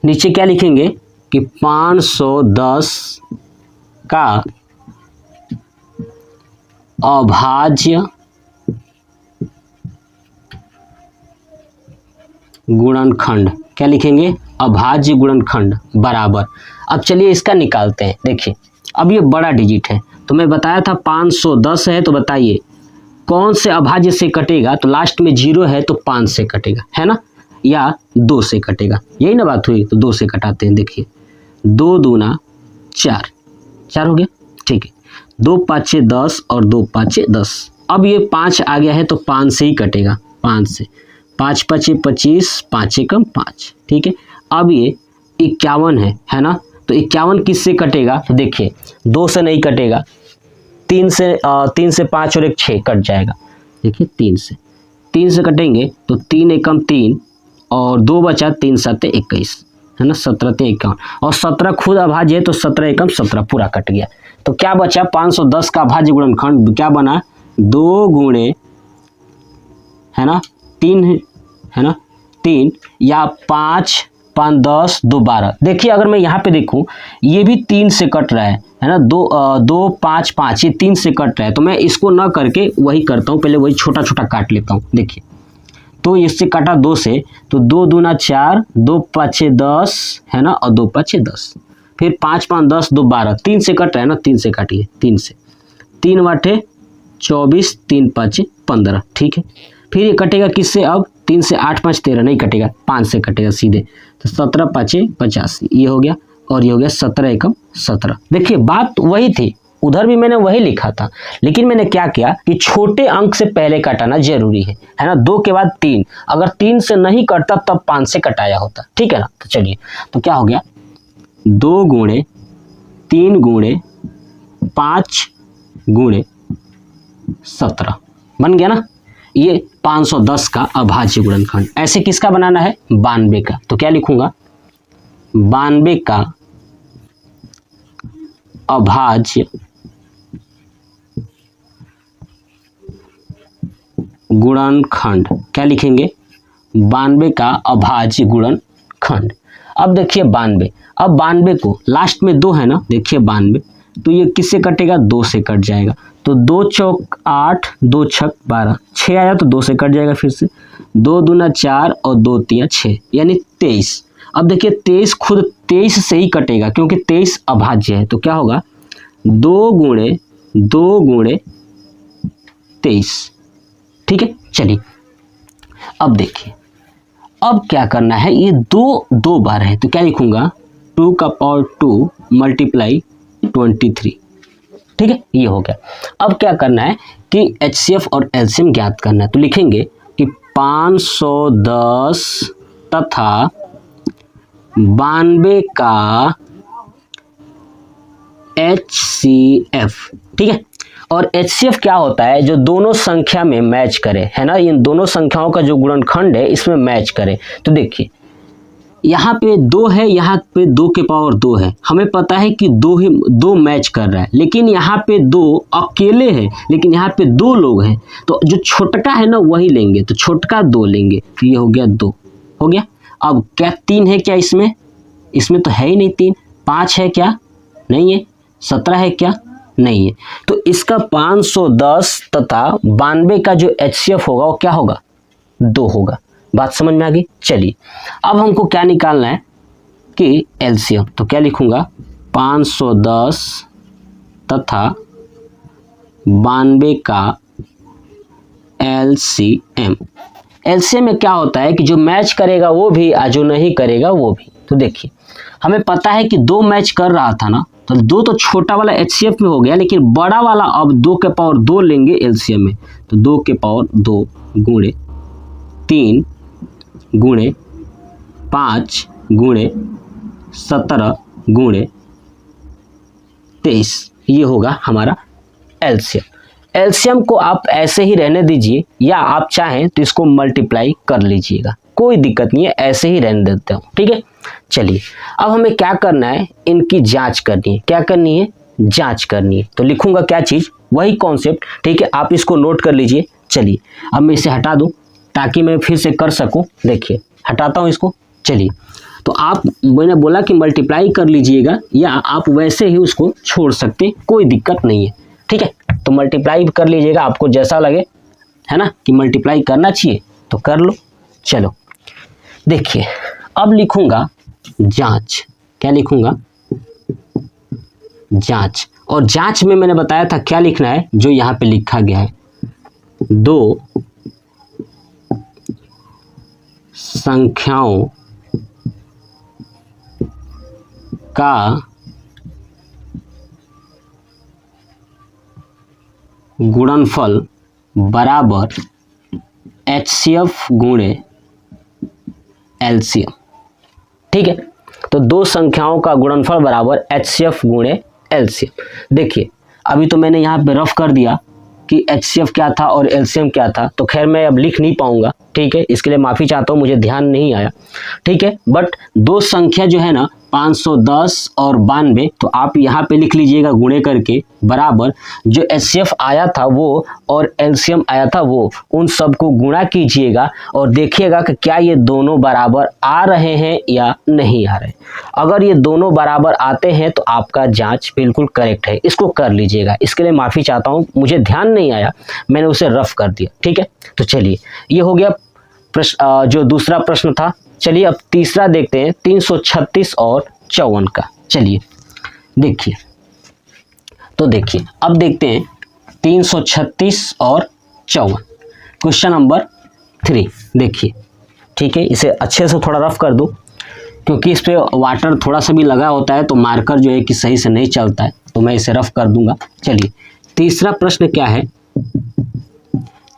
नीचे क्या लिखेंगे कि 510 का अभाज्य गुणनखंड, क्या लिखेंगे अभाज्य गुणनखंड बराबर। अब चलिए इसका निकालते हैं। देखिए अब ये बड़ा डिजिट है तो मैं बताया था 510 है, तो बताइए कौन से अभाज्य से कटेगा। तो लास्ट में 0 है तो 5 से कटेगा, है ना, या 2 से कटेगा। यही ना बात हुई, तो 2 से कटाते हैं। देखिए 2 दूना 4, 4 हो गया। ठीक है, 2 5 10 और 2 5 10। अब ये 5 आ गया है तो 5 से ही कटेगा, 5 से। 5 5 25, 5 एकम 5। ठीक है, अब ये 51 है ना। तो 51 किससे कटेगा तो देखिए 2 से नहीं कटेगा, 3 से 5 और 1 6 कट जाएगा। देखिए 3 से कटेंगे तो 3 एकम 3 और 2 बचा, 3 7 21, है ना, 17 51 और 17 खुद अभाज्य है तो 17 एकम 17 पूरा कट गया। तो क्या बचा 510 का अभाज्य गुणनखंड क्या बना 2 गुणे, है ना 3, है ना 3 या 5 5 10 2 12। देखिए अगर मैं यहाँ पे देखूँ ये भी 3 से कट रहा है ना, 2 5 5 ये 3 से कट रहा है। तो मैं इसको ना करके वही करता हूँ, पहले वही छोटा छोटा काट लेता हूँ। देखिए तो इससे काटा 2 से, तो 2 दूना 4, 2 5 10, है ना, और 2 5 10, फिर 5 5 10 2 12। 3 से कट रहा है ना, 3 से काटिए, 3 से 3 वाटे 24, 3 5 15। ठीक है, फिर ये कटेगा किससे अब 3 से 8 5 13 नहीं कटेगा, 5 से कटेगा सीधे। तो 17 5 85 ये हो गया, और ये हो गया 17 एकम 17। देखिए बात वही थी, उधर भी मैंने वही लिखा था, लेकिन मैंने क्या किया कि छोटे अंक से पहले कटाना जरूरी है ना। 2 के बाद 3, अगर 3 से नहीं कटता तब 5 से कटाया होता। ठीक है ना। तो चलिए तो क्या हो गया 2 गुणे 3 गुणे 5 गुणे 17 बन गया ना। ये 510 का अभाज्य गुणनखंड। ऐसे किसका बनाना है 92 का। तो क्या लिखूंगा 92 का अभाज्य गुणनखंड। क्या लिखेंगे 92 का अभाज्य गुणनखंड। अब देखिए 92, अब 92 को लास्ट में 2 है ना, देखिए 92 तो ये किससे कटेगा 2 से कट जाएगा। तो 2 चौक 8, 2 छक 12, 6 आया तो 2 से कट जाएगा फिर से। 2 दूना 4 और 2 3 6 यानी 23। अब देखिए 23 खुद 23 से ही कटेगा क्योंकि 23 अभाज्य है। तो क्या होगा 2 गुणे 23। ठीक है, चलिए अब देखिए अब क्या करना है। ये 2 बार है तो क्या लिखूंगा 2 का पावर 2 मल्टीप्लाई 23। ठीक है, ये हो गया। अब क्या करना है कि HCF और LCM ज्ञात करना है। तो लिखेंगे कि 510 तथा 92 का HCF। ठीक है, और HCF क्या होता है जो दोनों संख्या में मैच करे, है ना। इन दोनों संख्याओं का जो गुणनखंड है इसमें मैच करे। तो देखिए यहाँ पे 2 है, यहाँ पे 2 के पावर 2 है। हमें पता है कि 2 मैच कर रहा है, लेकिन यहाँ पे 2 अकेले हैं, लेकिन यहाँ पे 2 लोग हैं। तो जो छोटका है ना वही लेंगे, तो छोटका 2 लेंगे। तो ये हो गया 2 हो गया। अब क्या 3 है क्या इसमें तो है ही नहीं 3, 5 है क्या? नहीं है। 17 है क्या? नहीं है। तो इसका 510 तथा 92 का जो HCF होगा वो क्या होगा? 2 होगा। बात समझ में आ गई? चलिए अब हमको क्या निकालना है कि LCM। तो क्या लिखूंगा? 510 तथा 92 का LCM। LCM में क्या होता है कि जो मैच करेगा वो भी और जो नहीं करेगा वो भी। तो देखिए हमें पता है कि 2 मैच कर रहा था ना, तो 2 तो छोटा वाला HCF में हो गया, लेकिन बड़ा वाला अब 2 के पावर 2 लेंगे LCM में। तो 2 के पावर 2 गुणे 3 गुणे 5 गुणे 17 गुणे 23, ये होगा हमारा LCM। LCM को आप ऐसे ही रहने दीजिए या आप चाहें तो इसको मल्टीप्लाई कर लीजिएगा, कोई दिक्कत नहीं है, ऐसे ही रहने देते हो। ठीक है, चलिए अब हमें क्या करना है? इनकी जांच करनी है। क्या करनी है? जांच करनी है। तो लिखूंगा क्या चीज? वही कॉन्सेप्ट। ठीक है, आप इसको नोट कर लीजिए। चलिए अब मैं इसे हटा दूं ताकि मैं फिर से कर सकूं। देखिए हटाता हूं इसको। चलिए तो आप, मैंने बोला कि मल्टीप्लाई कर लीजिएगा या आप वैसे ही उसको छोड़ सकते, कोई दिक्कत नहीं है। ठीक है, तो मल्टीप्लाई कर लीजिएगा, आपको जैसा लगे, है ना, कि मल्टीप्लाई करना चाहिए तो कर लो। चलो देखिए अब लिखूंगा जांच। क्या लिखूंगा? जांच। और जांच में मैंने बताया था क्या लिखना है, जो यहाँ पे लिखा गया है। 2 संख्याओं का गुणनफल बराबर HCF गुणे LCM। ठीक है, तो 2 संख्याओं का गुणनफल बराबर HCF गुणे LCM। देखिए अभी तो मैंने यहाँ पे रफ कर दिया कि HCF क्या था और LCM क्या था, तो खैर मैं अब लिख नहीं पाऊंगा। ठीक है, इसके लिए माफ़ी चाहता हूँ, मुझे ध्यान नहीं आया। ठीक है, बट 2 संख्या जो है ना 510 और 92, तो आप यहाँ पे लिख लीजिएगा गुणे करके, बराबर जो HCF आया था वो और LCM आया था वो, उन सब को गुणा कीजिएगा और देखिएगा कि क्या ये दोनों बराबर आ रहे हैं या नहीं आ रहे। अगर ये दोनों बराबर आते हैं तो आपका जांच बिल्कुल करेक्ट है, इसको कर लीजिएगा। इसके लिए माफ़ी चाहता हूँ, मुझे ध्यान नहीं आया, मैंने उसे रफ कर दिया। ठीक है, तो चलिए ये हो गया प्रश्न, जो दूसरा प्रश्न था। चलिए अब तीसरा देखते हैं, 336 और 54 का। चलिए देखिए, तो देखिए अब देखते हैं 336 और 54, क्वेश्चन नंबर 3। देखिए ठीक है, इसे अच्छे से थोड़ा रफ कर दूं क्योंकि इस पे वाटर थोड़ा सा भी लगा होता है तो मार्कर जो है कि सही से नहीं चलता है, तो मैं इसे रफ कर दूंगा। चलिए तीसरा प्रश्न क्या है?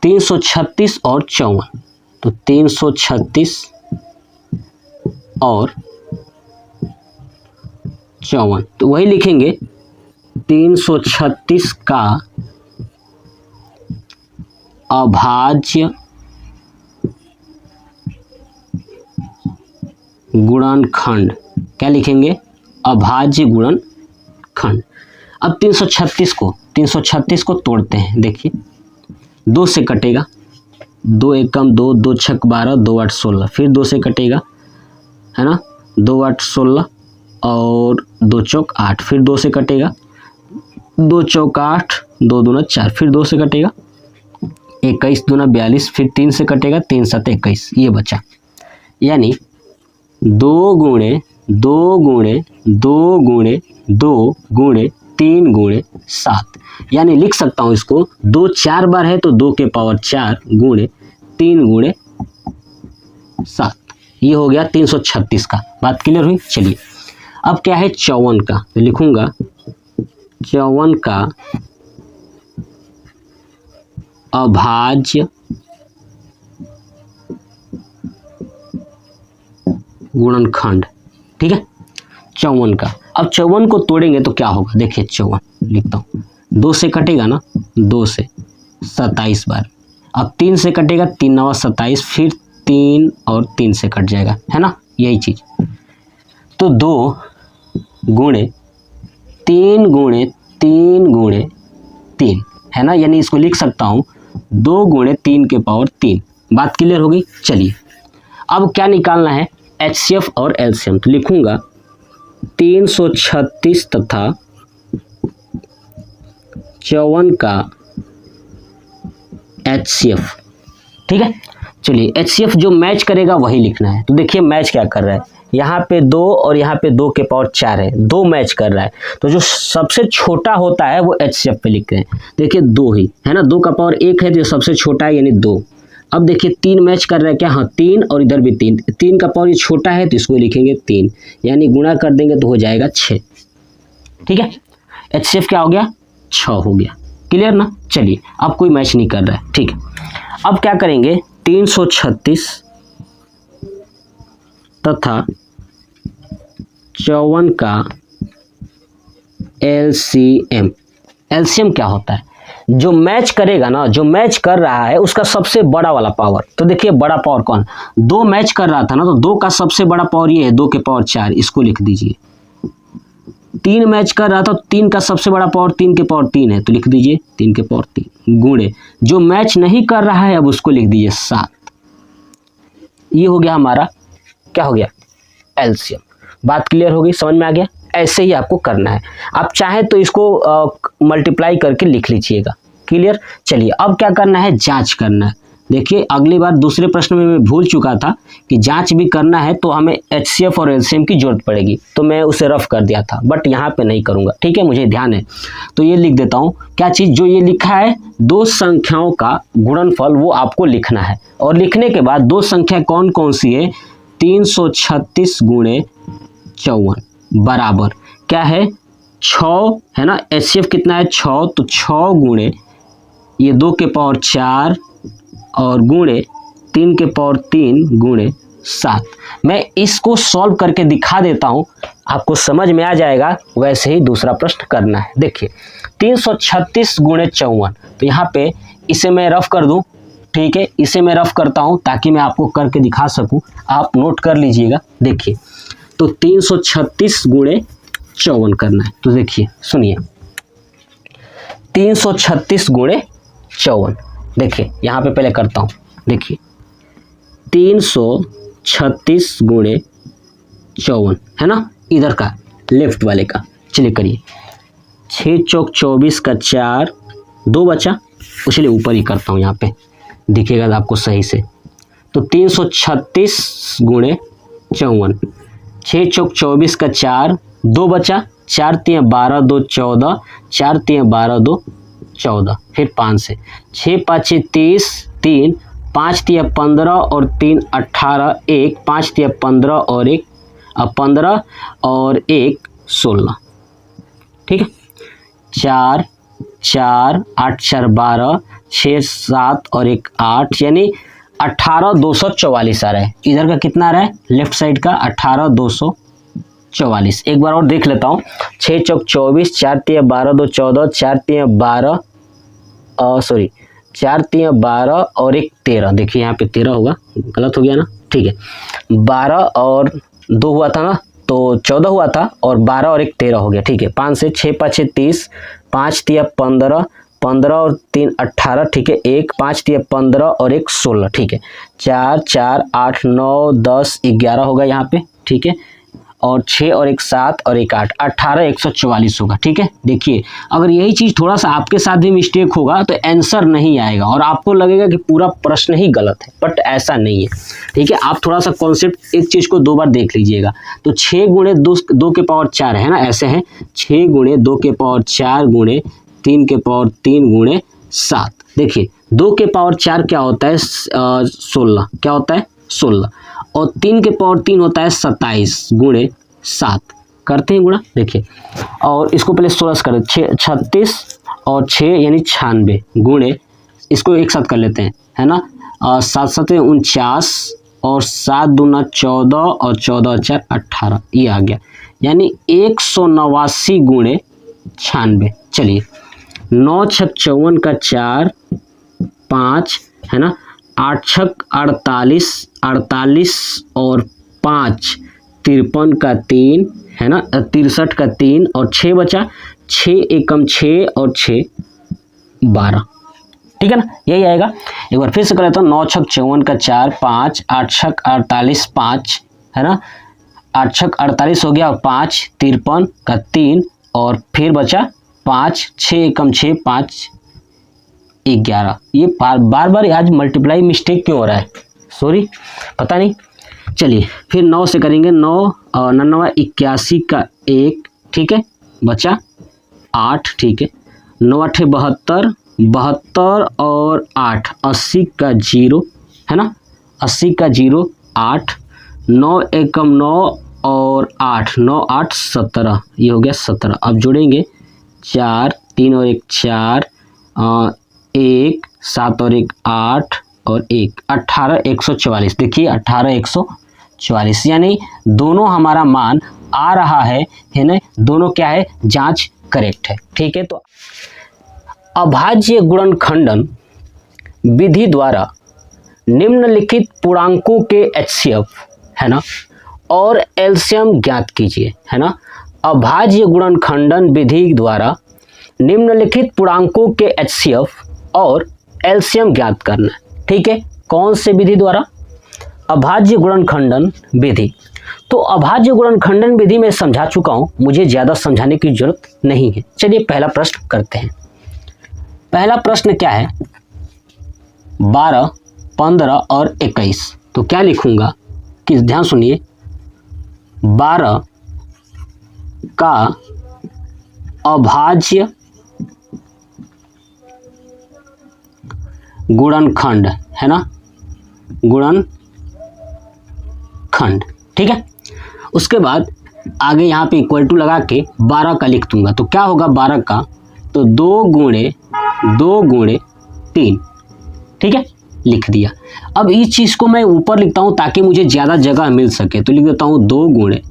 336 और 54। तो 336 और 54, तो वही लिखेंगे 336 का अभाज्य गुणनखंड। क्या लिखेंगे? अभाज्य गुणनखंड। अब 336 को तोड़ते हैं। देखिए 2 से कटेगा, 2 एकम 2, 2 छक 12, 2 8 16, फिर 2 से कटेगा, है ना, 2 8 16 और 2 चौक 8, फिर 2 से कटेगा, 2 चौक 8, 2 दूना 4, फिर 2 से कटेगा, 21 दूना 42, फिर 3 से कटेगा, 3 7 21, ये बचा। यानी 2 गुणे 2 गुणे 2 गुणे 2 गुणे 3 गुणे 7, यानी लिख सकता हूँ इसको, 2 4 बार है तो 2 के पावर 4 गुणे 3 गुणे 7, ये हो गया 336 का। बात क्लियर हुई? चलिए अब क्या है 54 का, तो लिखूंगा 54 का अभाज्य गुणनखंड। ठीक है, 54 का। अब 54 को तोड़ेंगे तो क्या होगा? देखिए 54 लिखता हूँ, 2 से कटेगा ना, 2 से 27 बार, अब 3 से कटेगा, 3 9 27, फिर 3 और 3 से कट जाएगा, है ना, यही चीज। तो 2 गुणे 3 गुणे 3 गुणे 3, है ना, यानी इसको लिख सकता हूँ 2 गुणे 3 के पावर 3। बात क्लियर हो गई? चलिए अब क्या निकालना है? HCF और LCM। तो लिखूंगा 336 तथा 54 का HCF। ठीक है, चलिए HCF जो मैच करेगा वही लिखना है। तो देखिए मैच क्या कर रहा है, यहाँ पे 2 और यहाँ पे 2 के पावर 4 है, 2 मैच कर रहा है। तो जो सबसे छोटा होता है वो HCF पे लिखते हैं। देखिए 2 ही है ना, 2 का पावर 1 है तो सबसे छोटा है यानी 2। अब देखिए 3 मैच कर रहा है क्या, हाँ 3 और इधर भी 3, 3 का पावर ये छोटा है तो इसको लिखेंगे 3, यानी गुणा कर देंगे तो हो जाएगा 6। ठीक है, HCF क्या हो गया, 6 हो गया। क्लियर ना। चलिए अब कोई मैच नहीं कर रहा है। ठीक है, अब क्या करेंगे, 336 तथा 54 का LCM। LCM क्या होता है, जो मैच करेगा ना, जो मैच कर रहा है उसका सबसे बड़ा वाला पावर। तो देखिए बड़ा पावर कौन, 2 मैच कर रहा था ना, तो 2 का सबसे बड़ा पावर ये है, 2 के पावर 4, इसको लिख दीजिए। 3 मैच कर रहा था, 3 का सबसे बड़ा पावर 3 के पावर 3 है, तो लिख दीजिए 3 के पावर 3 गुणे जो मैच नहीं कर रहा है, अब उसको लिख दीजिए 7। ये हो गया हमारा, क्या हो गया, एलसीएम। बात क्लियर हो गई, समझ में आ गया। ऐसे ही आपको करना है, आप चाहे तो इसको मल्टीप्लाई करके लिख लीजिएगा। क्लियर। चलिए अब क्या करना है, जांच करना है। देखिए अगली बार दूसरे प्रश्न में मैं भूल चुका था कि जांच भी करना है तो हमें एचसीएफ और एलसीएम की जरूरत पड़ेगी, तो मैं उसे रफ कर दिया था, बट यहाँ पे नहीं करूँगा। ठीक है, मुझे ध्यान है, तो ये लिख देता हूँ। क्या चीज़, जो ये लिखा है दो संख्याओं का गुणनफल, वो आपको लिखना है। और लिखने के बाद दो संख्या कौन कौन सी है, 336 गुणे 54 बराबर क्या है, 6 है ना। एचसीएफ कितना है, 6, तो 6 गुणे ये 2 के पावर 4 और गुणे 3 के पावर 3 गुणे 7। मैं इसको सॉल्व करके दिखा देता हूं, आपको समझ में आ जाएगा। वैसे ही दूसरा प्रश्न करना है। देखिए 336 गुणे 54, तो यहाँ पे इसे मैं रफ कर दूं। ठीक है, इसे मैं रफ करता हूं ताकि मैं आपको करके दिखा सकूं, आप नोट कर लीजिएगा। देखिए तो 336 गुणे 54 करना है, तो देखिए सुनिए 336 गुणे 54। देखिए यहाँ पे पहले करता हूँ। देखिए 336 गुणे 54 है ना, इधर का लेफ्ट वाले का। चलिए करिए, 6 चौक 24 का 4, 2 बचा, चलिए ऊपर ही करता हूँ, यहाँ पे दिखेगा आपको सही से। तो 336 गुणे 54, 6 चौक 24 का 4, 2 बचा, 4 3 12 2 14, 4 3 12 2 14, फिर 5 से 6 5 30, 3 5 3 15 और 3 18, 1 5 3 15 और 1 15 और 1 16। ठीक है, 4 4 8 4 12, 6 7 और 1 8, यानी 18 244 आ रहा है। इधर का कितना आ रहा है, लेफ्ट साइड का 18 244। एक बार और देख लेता हूँ। 6 चौक 24, 4 3 12 2 14, 4 3 12 सॉरी 4 3 12 और 1 13। देखिए यहाँ पे 13 होगा, गलत हो गया ना। ठीक है, 12 और 2 हुआ था ना, तो 14 हुआ था, और 12 और 1 13 हो गया। ठीक है, 5 से 6 5 30, 5 3 15, 15 और 3 18। ठीक है, 1 5 3 15 और 1 16। ठीक है, 4 4 8 9 10 11 होगा यहाँ पे। ठीक है, और 6 और 1 7 और 1 8, 18 144 होगा। ठीक है, देखिए अगर यही चीज़ थोड़ा सा आपके साथ भी मिस्टेक होगा तो आंसर नहीं आएगा और आपको लगेगा कि पूरा प्रश्न ही गलत है, बट ऐसा नहीं है। ठीक है, आप थोड़ा सा कॉन्सेप्ट एक चीज़ को 2 बार देख लीजिएगा। तो 6 गुणे 2 के पावर 4 है ना, ऐसे है 6 गुणे 2 के पावर 4 गुणे 3 के पावर 3 गुणे 7। देखिए 2 के पावर 4 क्या होता है, 16, क्या होता है 16, और 3 के पावर 3 होता है 27 गुणे 7। करते हैं गुणा। देखिए और इसको पहले 16 कर 36 और 6 यानी 96 गुणे, इसको एक साथ कर लेते हैं है ना, 7 7 49 और 7 दूना 14 और 14 और 4 18, ये आ गया, यानी 189 गुणे 96। चलिए 9 छक 54 का 4 5 है ना, 8 छक 48 48 और 5 53 का 3 है ना, 63 का 3 और 6 बचा, 6 एकम 6 और 6 12। ठीक है ना, यही आएगा। एक बार फिर से कर लेता हूँ। 9 छक 54 का 4 5, 8 छक 48 5 है ना, 8 छक 48 हो गया, 5 53 का 3 और फिर बचा 5, 6 एकम 6, 5 11। ये बार बार आज मल्टीप्लाई मिस्टेक क्यों हो रहा है, सॉरी पता नहीं। चलिए फिर 9 से करेंगे, 9 और 9 81 का 1, ठीक है, बचा 8, ठीक है, 9 8 72, 72 और 8 80 का 0 है ना, 80 का 0 8, 9 एकम 9 और 8, 9 8 17, ये हो गया 17। अब जोड़ेंगे 4 3 और 1 4, 1 7 और 1 8 और 1 18 144। देखिए 18 144, यानी दोनों हमारा मान आ रहा है ना, दोनों क्या है, जांच करेक्ट है, ठीक है। तो अभाज्य गुणनखंडन विधि द्वारा निम्नलिखित पूर्णांकों के HCF है ना और एलसीएम ज्ञात कीजिए, है ना। अभाज्य गुणनखंडन विधि द्वारा निम्नलिखित पूर्णांकों के HCF और एलसीएम ज्ञात करना, ठीक है। कौन से विधि द्वारा, अभाज्य गुणनखंडन विधि। तो अभाज्य गुणनखंडन विधि में समझा चुका हूं, मुझे ज़्यादा समझाने की जरूरत नहीं है। चलिए पहला प्रश्न करते हैं। पहला प्रश्न क्या है, 12 15 और 21। तो क्या लिखूंगा कि ध्यान सुनिए, 12 का अभाज्य गुणनखंड है ना, गुणनखंड, ठीक है। उसके बाद आगे यहाँ पे इक्वल टू लगा के 12 का लिख दूंगा। तो क्या होगा 12 का, तो 2 गुणे 3, ठीक है, लिख दिया। अब इस चीज़ को मैं ऊपर लिखता हूँ ताकि मुझे ज़्यादा जगह मिल सके, तो लिख देता हूँ 2 गुणे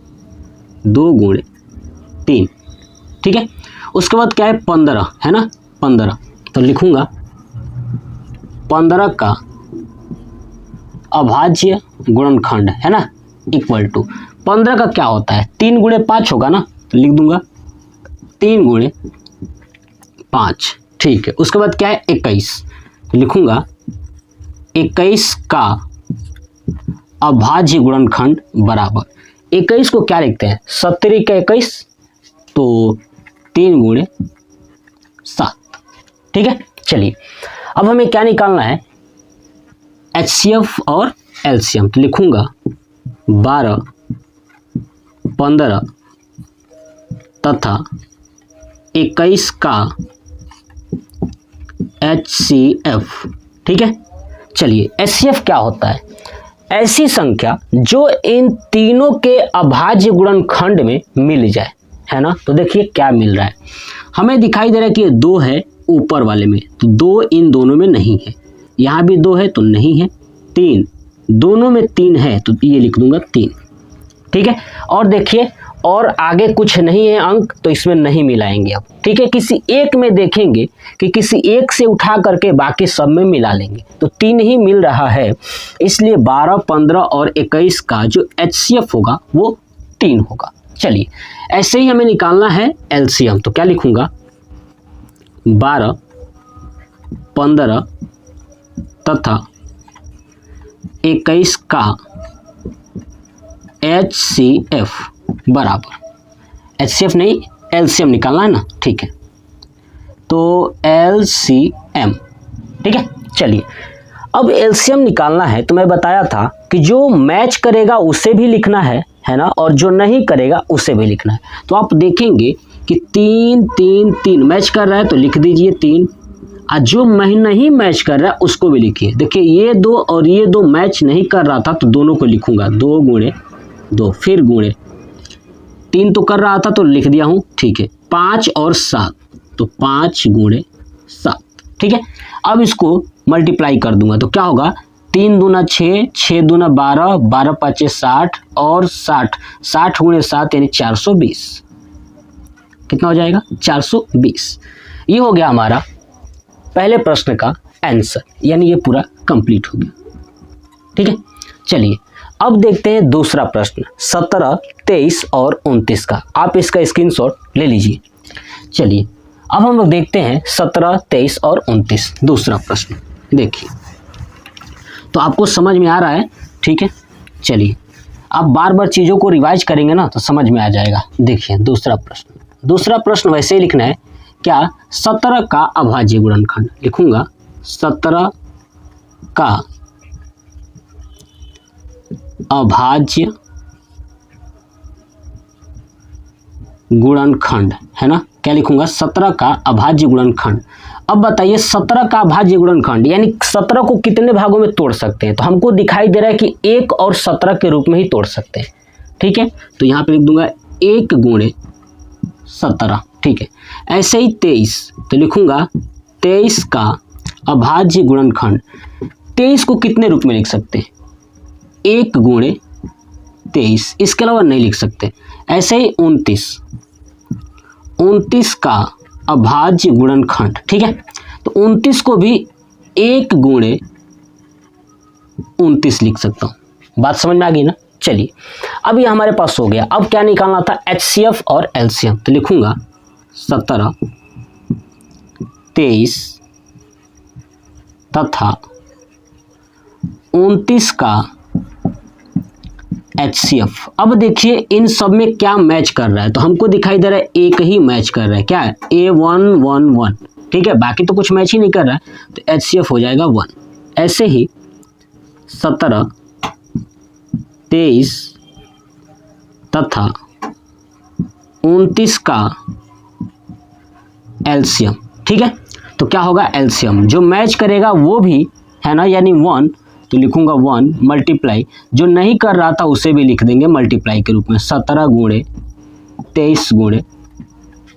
3, ठीक है। उसके बाद क्या है 15 है ना, 15, तो लिखूंगा 15 का अभाज्य गुणनखंड है ना, इक्वल टू 15 का क्या होता है, 3 गुणे 5 होगा ना, तो लिख दूंगा 3 गुणे 5, ठीक है। उसके बाद क्या है 21, तो लिखूंगा 21 का अभाज्य गुणनखंड बराबर 21 को क्या लिखते हैं, 70 का 21, तो 3 गुणे 7, ठीक है। चलिए अब हमें क्या निकालना है, HCF और LCM। तो लिखूंगा 12 15 तथा 21 का HCF, ठीक है। चलिए HCF क्या होता है, ऐसी संख्या जो इन तीनों के अभाज्य गुणनखंड में मिल जाए, है ना। तो देखिए क्या मिल रहा है, हमें दिखाई दे रहा है कि 2 है ऊपर वाले में, तो 2 इन दोनों में नहीं है, यहाँ भी 2 है तो नहीं है, 3 दोनों में 3 है तो ये लिख दूंगा 3, ठीक है। और देखिए और आगे कुछ नहीं है अंक, तो इसमें नहीं मिलाएंगे अब, ठीक है। किसी एक में देखेंगे कि किसी एक से उठा करके बाकी सब में मिला लेंगे, तो 3 ही मिल रहा है, इसलिए 12 15 और 21 का जो HCF होगा वो 3 होगा। चलिए ऐसे ही हमें निकालना है LCM। तो क्या लिखूंगा 12 15 तथा 21 का HCF बराबर, HCF नहीं LCM निकालना है ना, ठीक है। तो LCM, ठीक है। चलिए अब LCM निकालना है, तो मैं बताया था कि जो मैच करेगा उसे भी लिखना है ना, और जो नहीं करेगा उसे भी लिखना है। तो आप देखेंगे कि 3 3 3 मैच कर रहा है तो लिख दीजिए 3, और जो नहीं मैच कर रहा है उसको भी लिखिए। देखिए ये 2 और ये 2 मैच नहीं कर रहा था तो दोनों को लिखूंगा 2 गुणे 2, फिर गुणे 3 तो कर रहा था तो लिख दिया हूँ, ठीक है। 5 और 7 तो 5 गुणे 7, ठीक है। अब इसको मल्टीप्लाई कर दूंगा तो क्या होगा, 3 दूना 6, 6 दूना 12, 12 5 60 और 60 गुणे 7 यानी 420। कितना हो जाएगा 420। ये हो गया हमारा पहले प्रश्न का आंसर, यानी ये पूरा कंप्लीट हो गया, ठीक है। चलिए अब देखते हैं दूसरा प्रश्न 17 23 और 29 का। आप इसका स्क्रीनशॉट ले लीजिए। चलिए अब हम लोग देखते हैं 17 23 और 29 दूसरा प्रश्न। देखिए तो आपको समझ में आ रहा है, ठीक है। चलिए आप बार बार चीज़ों को रिवाइज करेंगे ना तो समझ में आ जाएगा। देखिए दूसरा प्रश्न वैसे ही लिखना है क्या, 17 का अभाज्य गुणनखंड। लिखूंगा 17 का अभाज्य गुणनखंड, है ना। क्या लिखूंगा, 17 का अभाज्य गुणनखंड। अब बताइए 17 का अभाज्य गुणनखंड यानी 17 को कितने भागों में तोड़ सकते हैं, तो हमको दिखाई दे रहा है कि 1 और 17 के रूप में ही तोड़ सकते हैं। ठीक है, तो यहाँ पे लिख दूंगा 1 गुणे 17। ठीक है, ऐसे ही 23, तो लिखूंगा 23 का अभाज्य गुणनखंड। 23 को कितने रूप में लिख सकते हैं, 1 गुणे 23, इसके अलावा नहीं लिख सकते। ऐसे ही 29 का अभाज्य गुणनखंड। ठीक है, तो 29 को भी 1 गुणे 29 लिख सकता हूँ। बात समझ में आ गई ना। चलिए अब ये हमारे पास हो गया। अब क्या निकालना था, HCF और LCM। तो लिखूंगा 17, 23 तथा 29 का HCF। अब देखिए इन सब में क्या मैच कर रहा है, तो हमको दिखाई दे रहा है एक ही मैच कर रहा है। क्या है, A111। ठीक है, बाकी तो कुछ मैच ही नहीं कर रहा है, तो HCF हो जाएगा 1। ऐसे ही 17, 23 तथा 29 का LCM। ठीक है, तो क्या होगा, LCM जो मैच करेगा वो भी है ना, यानी 1, तो लिखूंगा 1 मल्टीप्लाई, जो नहीं कर रहा था उसे भी लिख देंगे मल्टीप्लाई के रूप में, 17 गुणे 23 गुणे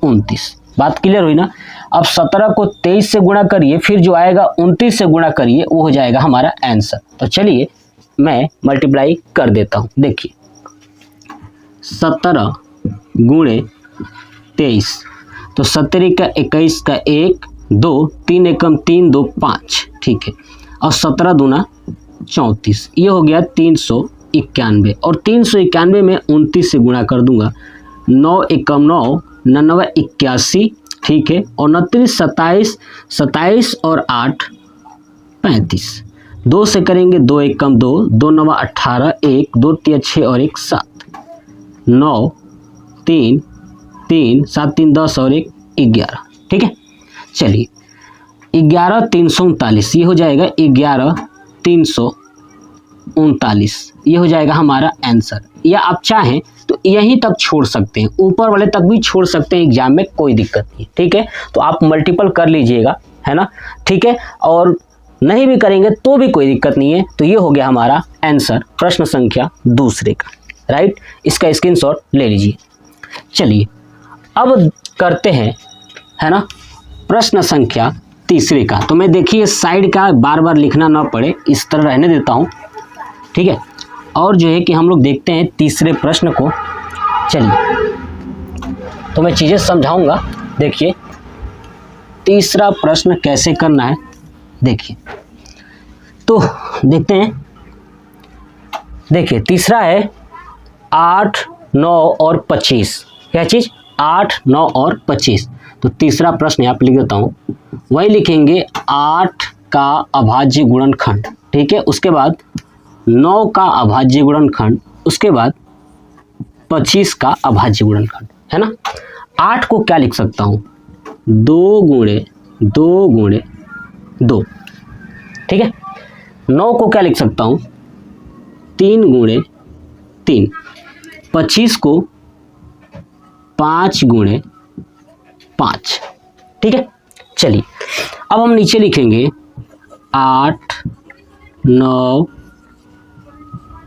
29। बात क्लियर हुई ना। अब 17 को 23 से गुणा करिए, फिर जो आएगा 29 से गुणा करिए, वो हो जाएगा हमारा आंसर। तो चलिए मैं मल्टीप्लाई कर देता हूँ। देखिए 17 गुणे 23, तो 17 का 21 का 1 2 3 एकम 3 2 5। ठीक है, और 17 दूना 34, ये हो गया 391, और 391 में 29 से गुणा कर दूंगा, 9 एकम 9 99 81। ठीक है, और 29 27 27 और 8 35, 2 से करेंगे 2 एकम 2 2 9 18 1 2 3 6 और 1 7 9 3 3 7 3 10 और 1 11। ठीक है, चलिए 11 339, ये हो जाएगा 11 339, ये हो जाएगा हमारा आंसर। या आप चाहें तो यहीं तक छोड़ सकते हैं, ऊपर वाले तक भी छोड़ सकते हैं, एग्जाम में कोई दिक्कत नहीं। ठीक है, तो आप मल्टीपल कर लीजिएगा, है ना। ठीक है, और नहीं भी करेंगे तो भी कोई दिक्कत नहीं है। तो ये हो गया हमारा आंसर प्रश्न संख्या दूसरे का। राइट, इसका स्क्रीनशॉट ले लीजिए। चलिए अब करते हैं, है ना, प्रश्न संख्या तीसरे का। तो मैं देखिए साइड का बार बार लिखना ना पड़े, इस तरह रहने देता हूँ। ठीक है, और जो है कि हम लोग देखते हैं तीसरे प्रश्न को। चलिए तो मैं चीज़ें समझाऊंगा। देखिए तीसरा प्रश्न कैसे करना है, देखिए तो देखते हैं। देखिए तीसरा है 8 9 और 25। क्या चीज़, 8 9 और 25। तो तीसरा प्रश्न यहाँ पे लिख देता हूँ। वही लिखेंगे 8 का अभाज्य गुणनखंड। ठीक है, उसके बाद 9 का अभाज्य गुणनखंड, उसके बाद 25 का अभाज्य गुणनखंड, है ना। 8 को क्या लिख सकता हूँ, 2 गुणे 2 गुणे 2। ठीक है, 9 को क्या लिख सकता हूँ, 3 गुणे 3। 25 को 5 गुणे 5। ठीक है, चलिए अब हम नीचे लिखेंगे 8 9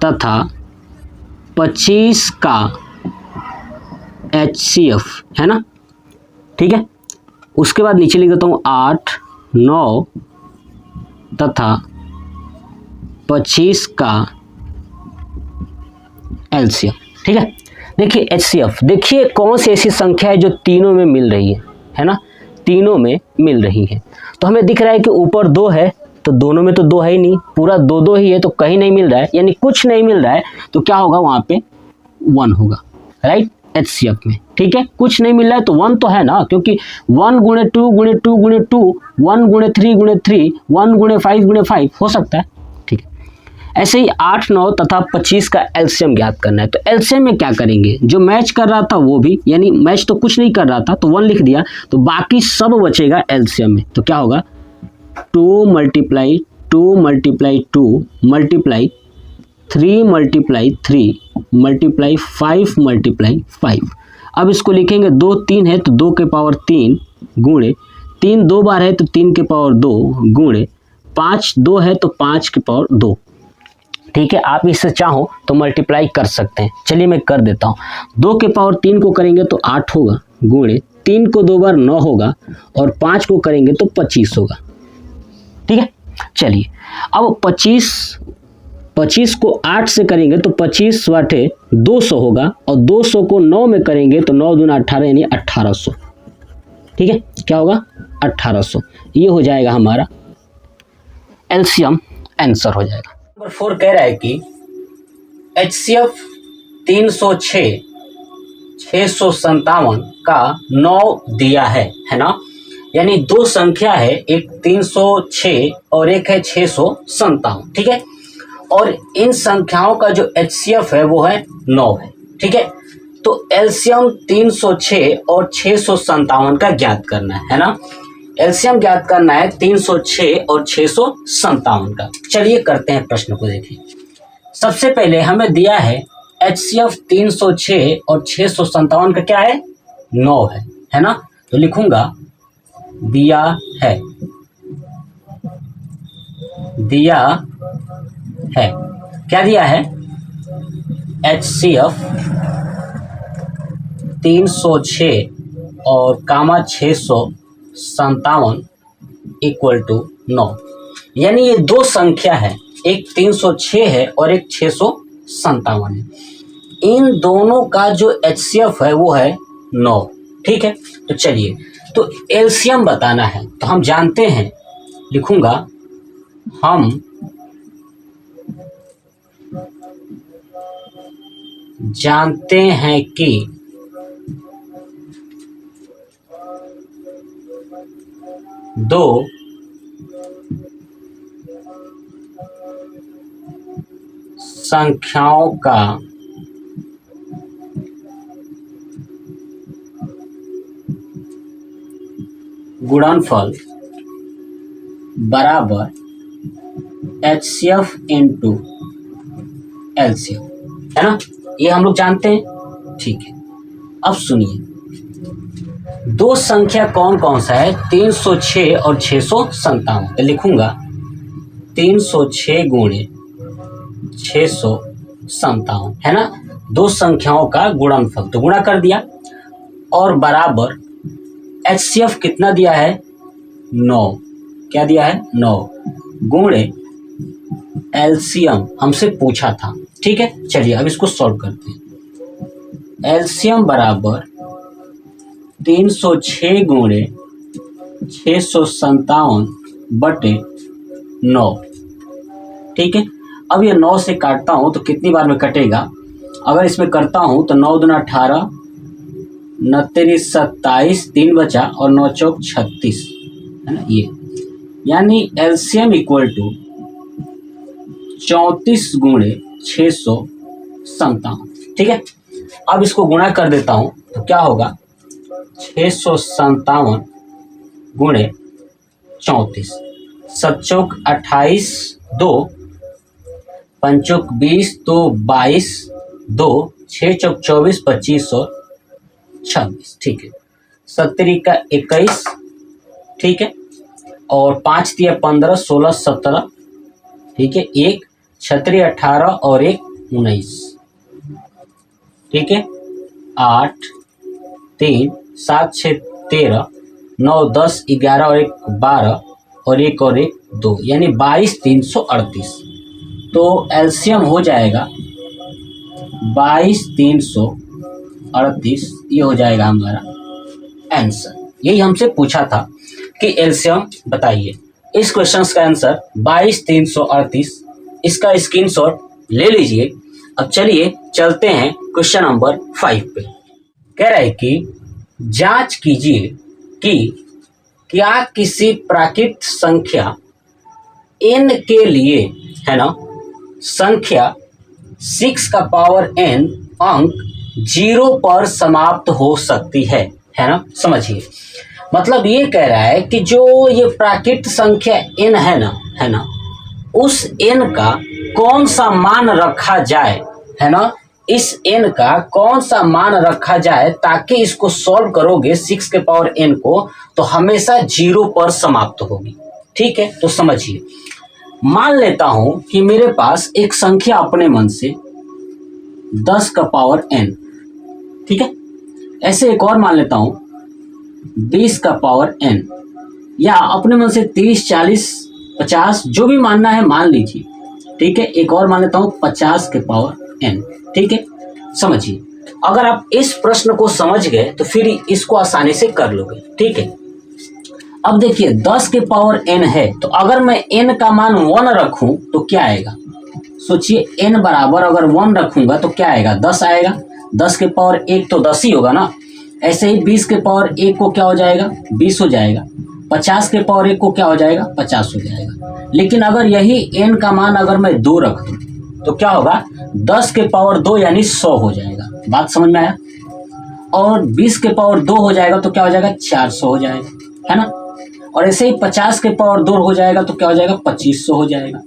तथा 25 का HCF, है ना। ठीक है, उसके बाद नीचे लिख देता हूँ 8 9 तथा 25 का LCM। ठीक है, देखिए HCF, देखिए कौन सी ऐसी संख्या है जो तीनों में मिल रही है ना, तीनों में मिल रही है। तो हमें दिख रहा है कि ऊपर 2 है, तो दोनों में तो 2 है ही नहीं, पूरा 2 2 ही है, तो कहीं नहीं मिल रहा है, यानी कुछ नहीं मिल रहा है, तो क्या होगा, वहाँ पे 1 होगा। राइट, HCF में। ठीक है, कुछ नहीं मिल रहा है तो 1 तो है ना, क्योंकि 1 गुणे 2 गुणे 2 गुणे 2, 1 गुणे 3 गुणे 3, 1 गुणे 5 गुणे 5 हो सकता है। ठीक है, ऐसे ही 8, 9 तथा 25 का एलसीएम ज्ञात करना है। तो एलसीएम में क्या करेंगे, जो मैच कर रहा था वो भी, यानी मैच तो कुछ नहीं कर रहा था तो 1 लिख दिया, तो बाकी सब बचेगा एलसीएम में। तो क्या होगा 2 multiply 2 multiply 2 multiply 3 multiply 3 multiply 5 multiply 5। अब इसको लिखेंगे 2 3 है तो 2 के पावर 3 गुणे 3 2 बार है तो 3 के पावर 2 गुणे 5 2 है तो 5 के पावर 2। ठीक है, आप इससे चाहो तो मल्टीप्लाई कर सकते हैं। चलिए मैं कर देता हूँ। 2 के पावर 3 को करेंगे तो 8 होगा गुणे 3 को 2 बार 9 होगा और 5 को करेंगे तो 25 होगा। ठीक है, चलिए अब 25 को 8 से करेंगे तो 25 वाटे 200 होगा और 200 को 9 में करेंगे तो 9 दूना 18 यानी 1800। ठीक है, क्या होगा 1800। ये हो जाएगा हमारा एलसीएम आंसर हो जाएगा। नंबर 4 कह रहा है कि HCF 306 657 का 9 दिया है ना, यानी दो संख्या है, एक 306 और एक है 657। ठीक है, और इन संख्याओं का जो HCF है वो है 9 है। ठीक है, तो एलसीएम 306 और 657 का ज्ञात करना है ना। एलसीएम ज्ञात करना है 306 और 657 का। चलिए करते हैं प्रश्न को। देखिए सबसे पहले हमें दिया है HCF 306 और 657 का क्या है 9 है ना। तो लिखूंगा दिया है क्या दिया है HCF 306 और कामा 657 इक्वल टू 9, यानी ये दो संख्या है, एक 306 है और एक 657 है। इन दोनों का जो HCF है वो है 9। ठीक है, तो चलिए, तो एलसीएम बताना है तो हम जानते हैं, लिखूंगा हम जानते हैं कि दो संख्याओं का गुणनफल बराबर HCF इंटू एलसीएम है ना, ये हम लोग जानते हैं। ठीक है, अब सुनिए, दो संख्या कौन कौन सा है 306 और 657। तो लिखूंगा 306 गुणे 657 है ना, दो संख्याओं का गुणनफल, तो गुणा कर दिया, और बराबर HCF कितना दिया है 9, क्या दिया है 9 गुणे एलसीएम हमसे पूछा था। ठीक है, चलिए अब इसको सॉल्व करते हैं। एलसीएम बराबर 306 गुणे 657 बटे 9। ठीक है, अब ये 9 से काटता हूं तो कितनी बार में कटेगा, अगर इसमें करता हूं तो 9 दूना 18, 9 तेरी 27, 3 बचा और 9 चौक 36 है ना, ये यानी एलसीएम इक्वल टू 34 गुणे 657। ठीक है, अब इसको गुणा कर देता हूं तो क्या होगा 657 गुणे 34, 7 चौक 28, 2 पंचोक 20, 2 22, 2 6 चौक 24, 25 और 26। ठीक है, 70 का 21। ठीक है, और 5 दिया 15, 16 17। ठीक है, 1 छतरी 18 और 1 19। ठीक है, 8 3 7 6 13, 9 10 11 और 1 12 और 1 और 1 2, यानी 22 338। तो एलसीएम हो जाएगा 22 338। ये हो जाएगा हमारा आंसर। यही हमसे पूछा था कि एलसीएम बताइए। इस क्वेश्चन का आंसर 22 338। इसका स्क्रीनशॉट ले लीजिए। अब चलिए चलते हैं क्वेश्चन नंबर 5 पे। कह रहा है कि जांच कीजिए कि क्या किसी प्राकृत संख्या n के लिए है ना संख्या 6 का पावर n अंक 0 पर समाप्त हो सकती है ना। समझिए, मतलब ये कह रहा है कि जो ये प्राकृत संख्या n है ना, उस n का कौन सा मान रखा जाए, है ना, इस n का कौन सा मान रखा जाए ताकि इसको सॉल्व करोगे 6 के पावर n को तो हमेशा 0 पर समाप्त होगी। ठीक है, तो समझिए, मान लेता हूं कि मेरे पास एक संख्या अपने मन से 10 का पावर n, ठीक है, ऐसे एक और मान लेता हूं 20 का पावर n, या अपने मन से 30, 40, 50 जो भी मानना है मान लीजिए। ठीक है, एक और मान लेता हूं 50 के पावर n। ठीक है, समझिए, अगर आप इस प्रश्न को समझ गए तो फिर इसको आसानी से कर लोगे। ठीक है, अब देखिए 10 के पावर n है, तो अगर मैं n का मान 1 रखूं तो क्या आएगा, सोचिए, n बराबर अगर 1 रखूंगा तो क्या आएगा, 10 आएगा। 10 के पावर 1 तो 10 ही होगा ना। ऐसे ही 20 के पावर 1 को क्या हो जाएगा, 20 हो जाएगा। 50 के पावर 1 को क्या हो जाएगा, 50 हो जाएगा। लेकिन अगर यही n का मान अगर मैं 2 रख दूं तो क्या होगा, 10 के पावर 2 यानी 100 हो जाएगा। बात समझ में आया। और 20 के पावर 2 हो जाएगा तो क्या हो जाएगा, 400 हो जाएगा, है ना। और ऐसे ही 50 के पावर 2 हो जाएगा तो क्या हो जाएगा, 2500 हो जाएगा।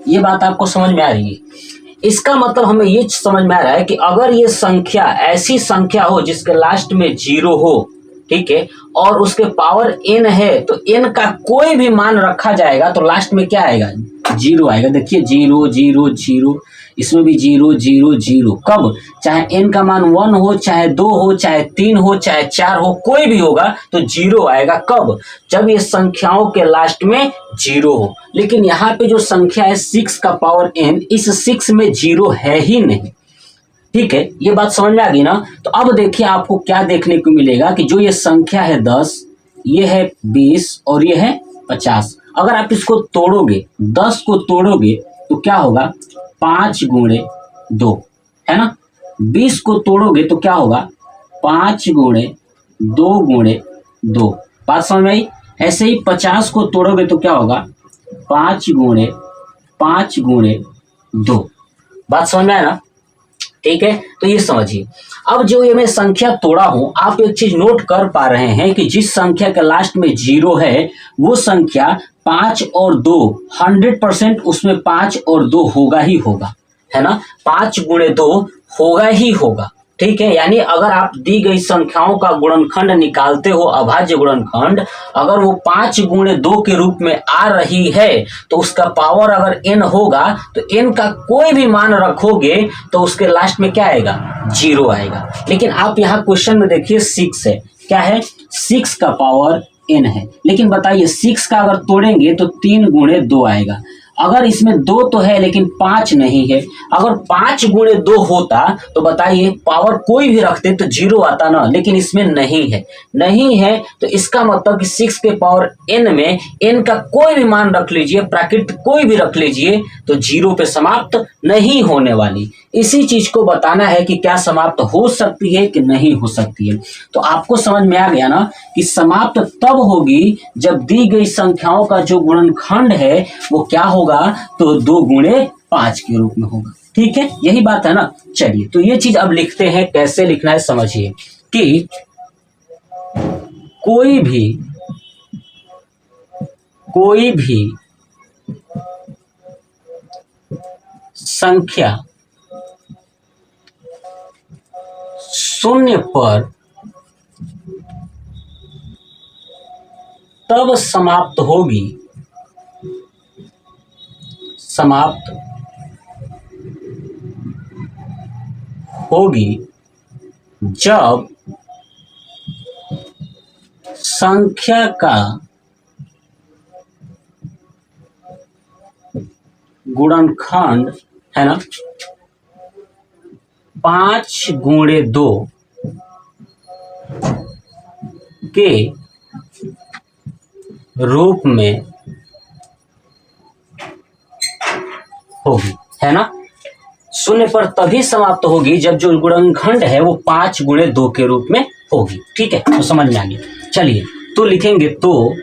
ये बात आपको समझ में आ रही है। इसका मतलब हमें ये समझ में आ रहा है कि अगर ये संख्या ऐसी संख्या हो जिसके लास्ट में 0 हो, ठीक है, और उसके पावर n है, तो n का कोई भी मान रखा जाएगा तो लास्ट में क्या आएगा, 0 आएगा। देखिए 0 0 0, इसमें भी 0 0 0। कब, चाहे n का मान 1 हो, चाहे 2 हो, चाहे 3 हो, चाहे 4 हो, कोई भी होगा तो 0 आएगा। कब, जब ये संख्याओं के लास्ट में 0 हो। लेकिन यहाँ पे जो संख्या है 6 का पावर n, इस 6 में 0 है ही नहीं। ठीक है, ये बात समझ में आ गई ना। तो अब देखिए आपको क्या देखने को मिलेगा कि जो ये संख्या है 10, ये है 20 और ये है 50। अगर आप इसको तोड़ोगे, 10 को तोड़ोगे तो क्या होगा, 5 गुणे 2, है ना। 20 को तोड़ोगे तो क्या होगा, 5 गुणे 2 गुणे 2। बात समझ में आई। ऐसे ही 50 को तोड़ोगे तो क्या होगा, 5 गुणे 2। बात समझ में आया ना। ठीक है, तो ये समझिए। अब जो ये मैं संख्या तोड़ा हूं, आप एक चीज नोट कर पा रहे हैं कि जिस संख्या के लास्ट में 0 है वो संख्या 5 और 2 100% उसमें 5 और 2 होगा ही होगा, है ना। 5 गुणे 2 होगा ही होगा। ठीक है, यानी अगर आप दी गई संख्याओं का गुणनखंड निकालते हो, अभाज्य गुणनखंड, अगर वो 5 गुणे 2 के रूप में आ रही है तो उसका पावर अगर n होगा तो n का कोई भी मान रखोगे तो उसके लास्ट में क्या आएगा, 0 आएगा। लेकिन आप यहाँ क्वेश्चन में देखिए 6 है, क्या है, 6 का पावर n है। लेकिन बताइए 6 का अगर तोड़ेंगे तो 3 गुणे 2 आएगा। अगर इसमें 2 तो है लेकिन 5 नहीं है। अगर 5 गुणे 2 होता तो बताइए पावर कोई भी रखते तो 0 आता ना, लेकिन इसमें नहीं है तो इसका मतलब कि 6 के पावर n में n का कोई भी मान रख लीजिए, प्राकृत कोई भी रख लीजिए, तो 0 पे समाप्त नहीं होने वाली। इसी चीज को बताना है कि क्या समाप्त हो सकती है कि नहीं हो सकती है। तो आपको समझ में आ गया ना कि समाप्त तब होगी जब दी गई संख्याओं का जो गुणनखंड है वो क्या होगा, तो 2 गुणे 5 के रूप में होगा। ठीक है, यही बात है ना। चलिए, तो ये चीज अब लिखते हैं, कैसे लिखना है समझिए कि कोई भी संख्या 0 पर तब समाप्त होगी जब संख्या का गुणनखंड, है ना, 5 गुणे 2 के रूप में होगी, है ना। 0 पर तभी समाप्त होगी जब जो गुणनखंड है वो 5 गुणे 2 के रूप में होगी। ठीक है, तो समझ में आ गया। चलिए, तो लिखेंगे, तो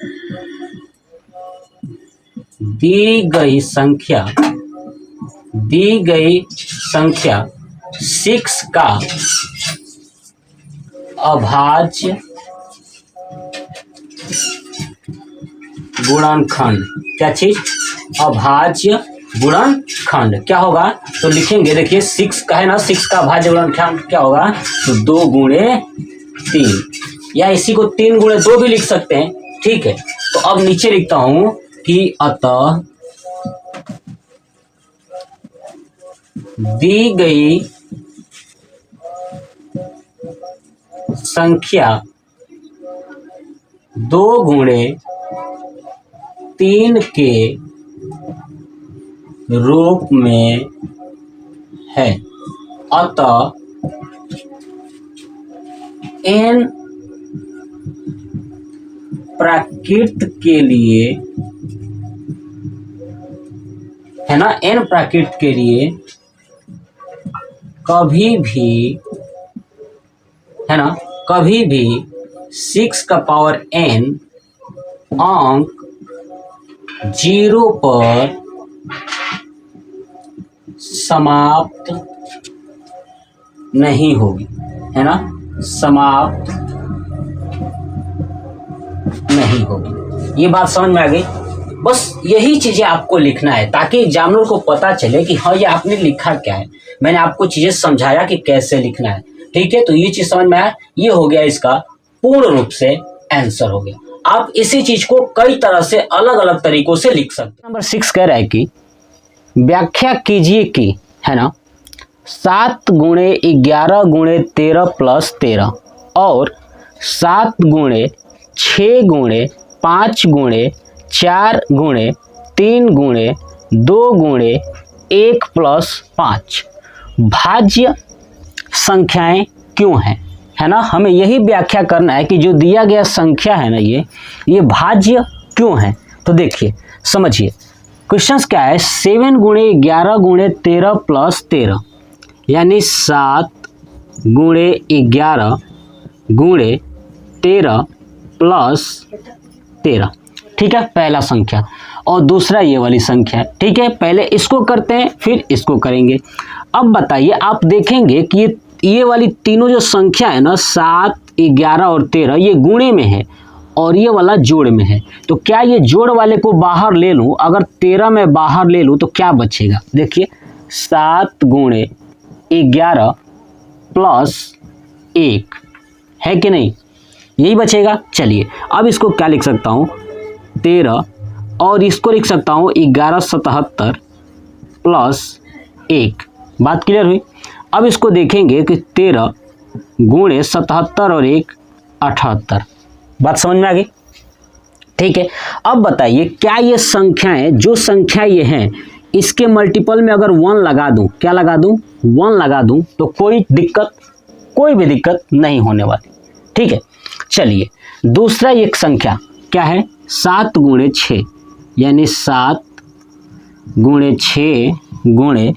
दी गई दी गई संख्या 6 का अभाज्य गुणनखंड, क्या चीज? अभाज्य गुणनखंड क्या होगा? तो लिखेंगे, देखिए 6 का है ना, 6 का अभाज्य गुणनखंड क्या होगा? तो 2 गुणे 3, या इसी को 3 गुणे 2 भी लिख सकते हैं, ठीक है। तो अब नीचे लिखता हूं कि अतः दी गई संख्या 2 गुणे 3 के रूप में है, अतः n प्राकृत के लिए, है ना, n प्राकृत के लिए कभी भी, है ना, कभी भी 6 का पावर n अंक 0 पर समाप्त नहीं होगी, है ना, समाप्त नहीं होगी। ये बात समझ में आ गई? बस यही चीजें आपको लिखना है ताकि एग्जामिनर को पता चले कि हाँ ये आपने लिखा क्या है। मैंने आपको चीजें समझाया कि कैसे लिखना है, ठीक है। तो ये चीज समझ में आया, ये हो गया इसका पूर्ण रूप से आंसर हो गया। आप इसी चीज को कई तरह से अलग अलग तरीकों से लिख सकते हैं। नंबर 6 कह रहा है कि व्याख्या कीजिए कि, है ना, 7 गुणे 11 गुणे 13 प्लस 13 और 7 गुणे 6 गुणे 5 गुणे 4 गुणे 3 गुणे 2 गुणे 1 प्लस 5 भाज्य संख्याएं क्यों हैं, है ना। हमें यही व्याख्या करना है कि जो दिया गया संख्या है ना, ये भाज्य क्यों है। तो देखिए समझिए, क्वेश्चंस क्या है, 7 गुणे 11 गुणे 13 प्लस 13, यानी 7 गुणे 11 गुणे 13 प्लस 13, ठीक है, पहला संख्या। और दूसरा ये वाली संख्या, ठीक है। पहले इसको करते हैं फिर इसको करेंगे। अब बताइए, आप देखेंगे कि ये वाली तीनों जो संख्या है ना, 7 11 और 13, ये गुणे में है और ये वाला जोड़ में है। तो क्या ये जोड़ वाले को बाहर ले लूं? अगर 13 में बाहर ले लूं तो क्या बचेगा? देखिए 7 गुणे 11 प्लस 1 है कि नहीं, यही बचेगा। चलिए अब इसको क्या लिख सकता हूँ, 13 और इसको लिख सकता हूँ 1177 प्लस 1। बात क्लियर हुई? अब इसको देखेंगे कि 13 गुणे 77 और 1 78। बात समझ में आ गई? ठीक है। अब बताइए, क्या ये संख्याएं, जो संख्या ये हैं, इसके मल्टीपल में अगर 1 लगा दूं, क्या लगा दूं? 1 लगा दूं तो कोई भी दिक्कत नहीं होने वाली, ठीक है। चलिए दूसरा एक संख्या क्या है, 7 गुणे 6, यानी 7 गुणे 6 गुणे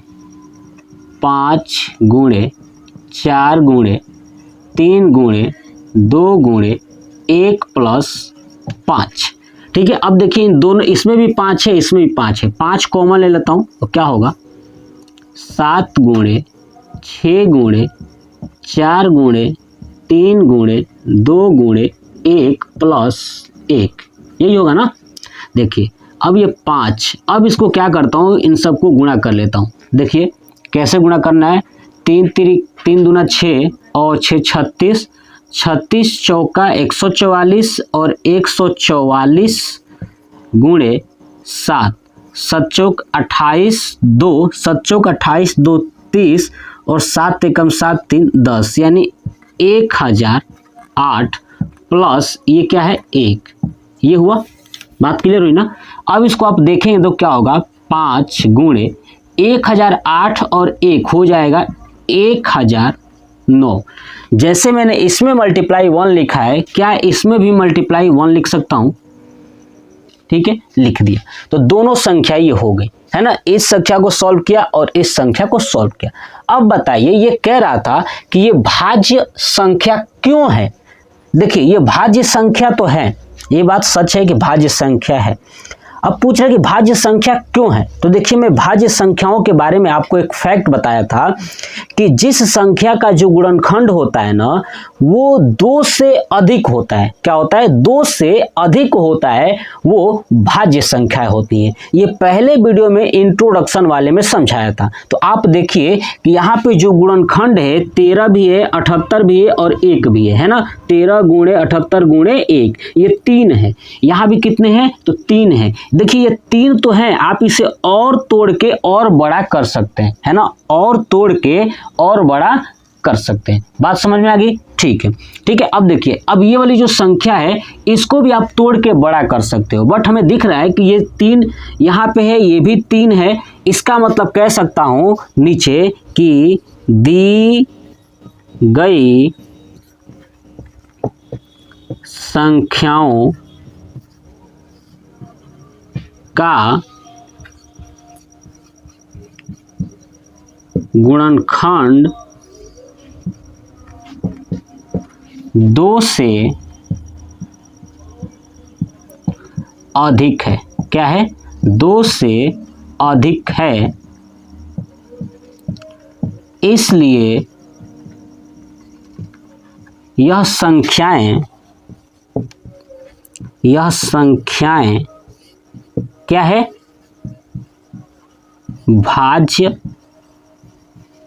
5 गुणे 4 गुणे 3 गुणे 2 गुणे 1 प्लस 5, ठीक है। अब देखिए इन दोनों, इसमें भी 5 है, इसमें भी 5 है, 5 कॉमन ले लेता हूँ तो क्या होगा, 7 गुणे 6 गुणे 4 गुणे 3 गुणे 2 गुणे 1 प्लस 1, यही होगा ना। देखिए अब ये 5, अब इसको क्या करता हूँ, इन सबको गुणा कर लेता हूँ। देखिए कैसे गुणा करना है, 3 दूना 6 और 6 36, 36 चौका 144 और 144 गुणे 7, 7 चौक 28, 2 7 चौक 28, 2 30 और 7 एकम 7 3 10, यानी 1008 प्लस ये क्या है 1, ये हुआ। बात क्लियर हुई ना। अब इसको आप देखेंगे तो क्या होगा, 5 गुणे 1008 और 1 हो जाएगा 1009। जैसे मैंने इसमें मल्टीप्लाई 1 लिखा है, क्या इसमें भी मल्टीप्लाई 1 लिख सकता हूँ? ठीक है, लिख दिया। तो दोनों संख्या ये हो गई, है ना। इस संख्या को सॉल्व किया और इस संख्या को सॉल्व किया। अब बताइए, ये कह रहा था कि ये भाज्य संख्या क्यों है। देखिए ये भाज्य संख्या तो है, ये बात सच है कि भाज्य संख्या है। अब पूछ रहे कि भाज्य संख्या क्यों है, तो देखिए मैं भाज्य संख्याओं के बारे में आपको एक फैक्ट बताया था कि जिस संख्या का जो गुणनखंड होता है ना वो 2 से अधिक होता है। क्या होता है? 2 से अधिक होता है, वो भाज्य संख्या होती है। ये पहले वीडियो में इंट्रोडक्शन वाले में समझाया था। तो आप देखिए कि यहाँ पे जो गुणनखंड है 13 भी है, 78 भी है और 1 भी है ना। 13 गुणे 78 गुणे 1, ये 3 है। यहाँ भी कितने हैं? तो 3 है। देखिए ये 3 तो है, आप इसे और तोड़ के और बड़ा कर सकते हैं, है ना, और तोड़ के और बड़ा कर सकते हैं। बात समझ में आ गई? ठीक है, ठीक है। अब देखिए, अब ये वाली जो संख्या है इसको भी आप तोड़ के बड़ा कर सकते हो, बट हमें दिख रहा है कि ये 3 यहाँ पे है, ये भी 3 है। इसका मतलब कह सकता हूं नीचे कि दी गई संख्याओं का गुणनखंड 2 से अधिक है। क्या है? 2 से अधिक है, इसलिए यह संख्याएं क्या है? भाज्य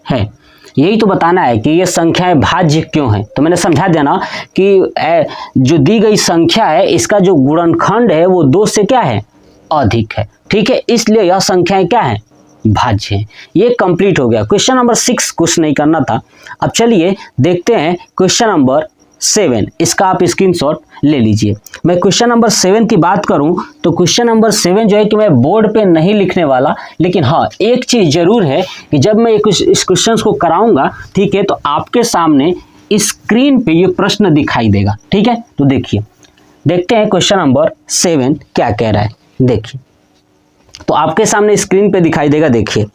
है। यही तो बताना है कि ये संख्याएं भाज्य क्यों है। तो मैंने समझा दिया ना कि जो दी गई संख्या है इसका जो गुणनखंड है वो 2 से क्या है? अधिक है। ठीक है, इसलिए यह संख्याएं क्या है? भाज्य है। ये कंप्लीट हो गया। क्वेश्चन नंबर 6 कुछ नहीं करना था। अब चलिए देखते हैं क्वेश्चन नंबर 7। इसका आप स्क्रीनशॉट ले लीजिए। मैं क्वेश्चन नंबर 7 की बात करूं तो क्वेश्चन नंबर 7 जो है कि मैं बोर्ड पे नहीं लिखने वाला, लेकिन हाँ एक चीज जरूर है कि जब मैं इस क्वेश्चन को कराऊंगा, ठीक है, तो आपके सामने स्क्रीन पे ये प्रश्न दिखाई देगा। ठीक है, तो देखिए, देखते हैं क्वेश्चन नंबर 7 क्या कह रहा है। देखिए, तो आपके सामने स्क्रीन पे दिखाई देगा। देखिए,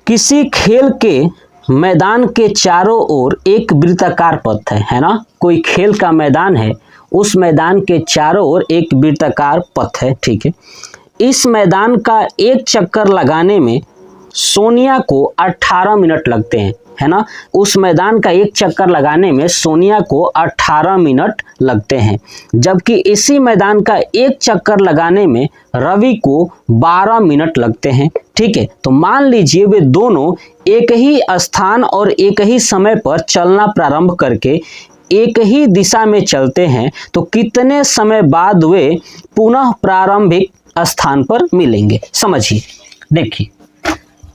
किसी खेल के मैदान के चारों ओर एक वृत्ताकार पथ है ना। कोई खेल का मैदान है, उस मैदान के चारों ओर एक वृत्ताकार पथ है। ठीक है, इस मैदान का एक चक्कर लगाने में सोनिया को 18 मिनट लगते हैं, है ना। उस मैदान का एक चक्कर लगाने में सोनिया को 18 मिनट लगते हैं, जबकि इसी मैदान का एक चक्कर लगाने में रवि को 12 मिनट लगते हैं। ठीक है, तो मान लीजिए वे दोनों एक ही स्थान और एक ही समय पर चलना प्रारंभ करके एक ही दिशा में चलते हैं, तो कितने समय बाद वे पुनः प्रारंभिक स्थान पर मिलेंगे? समझिए। देखिए,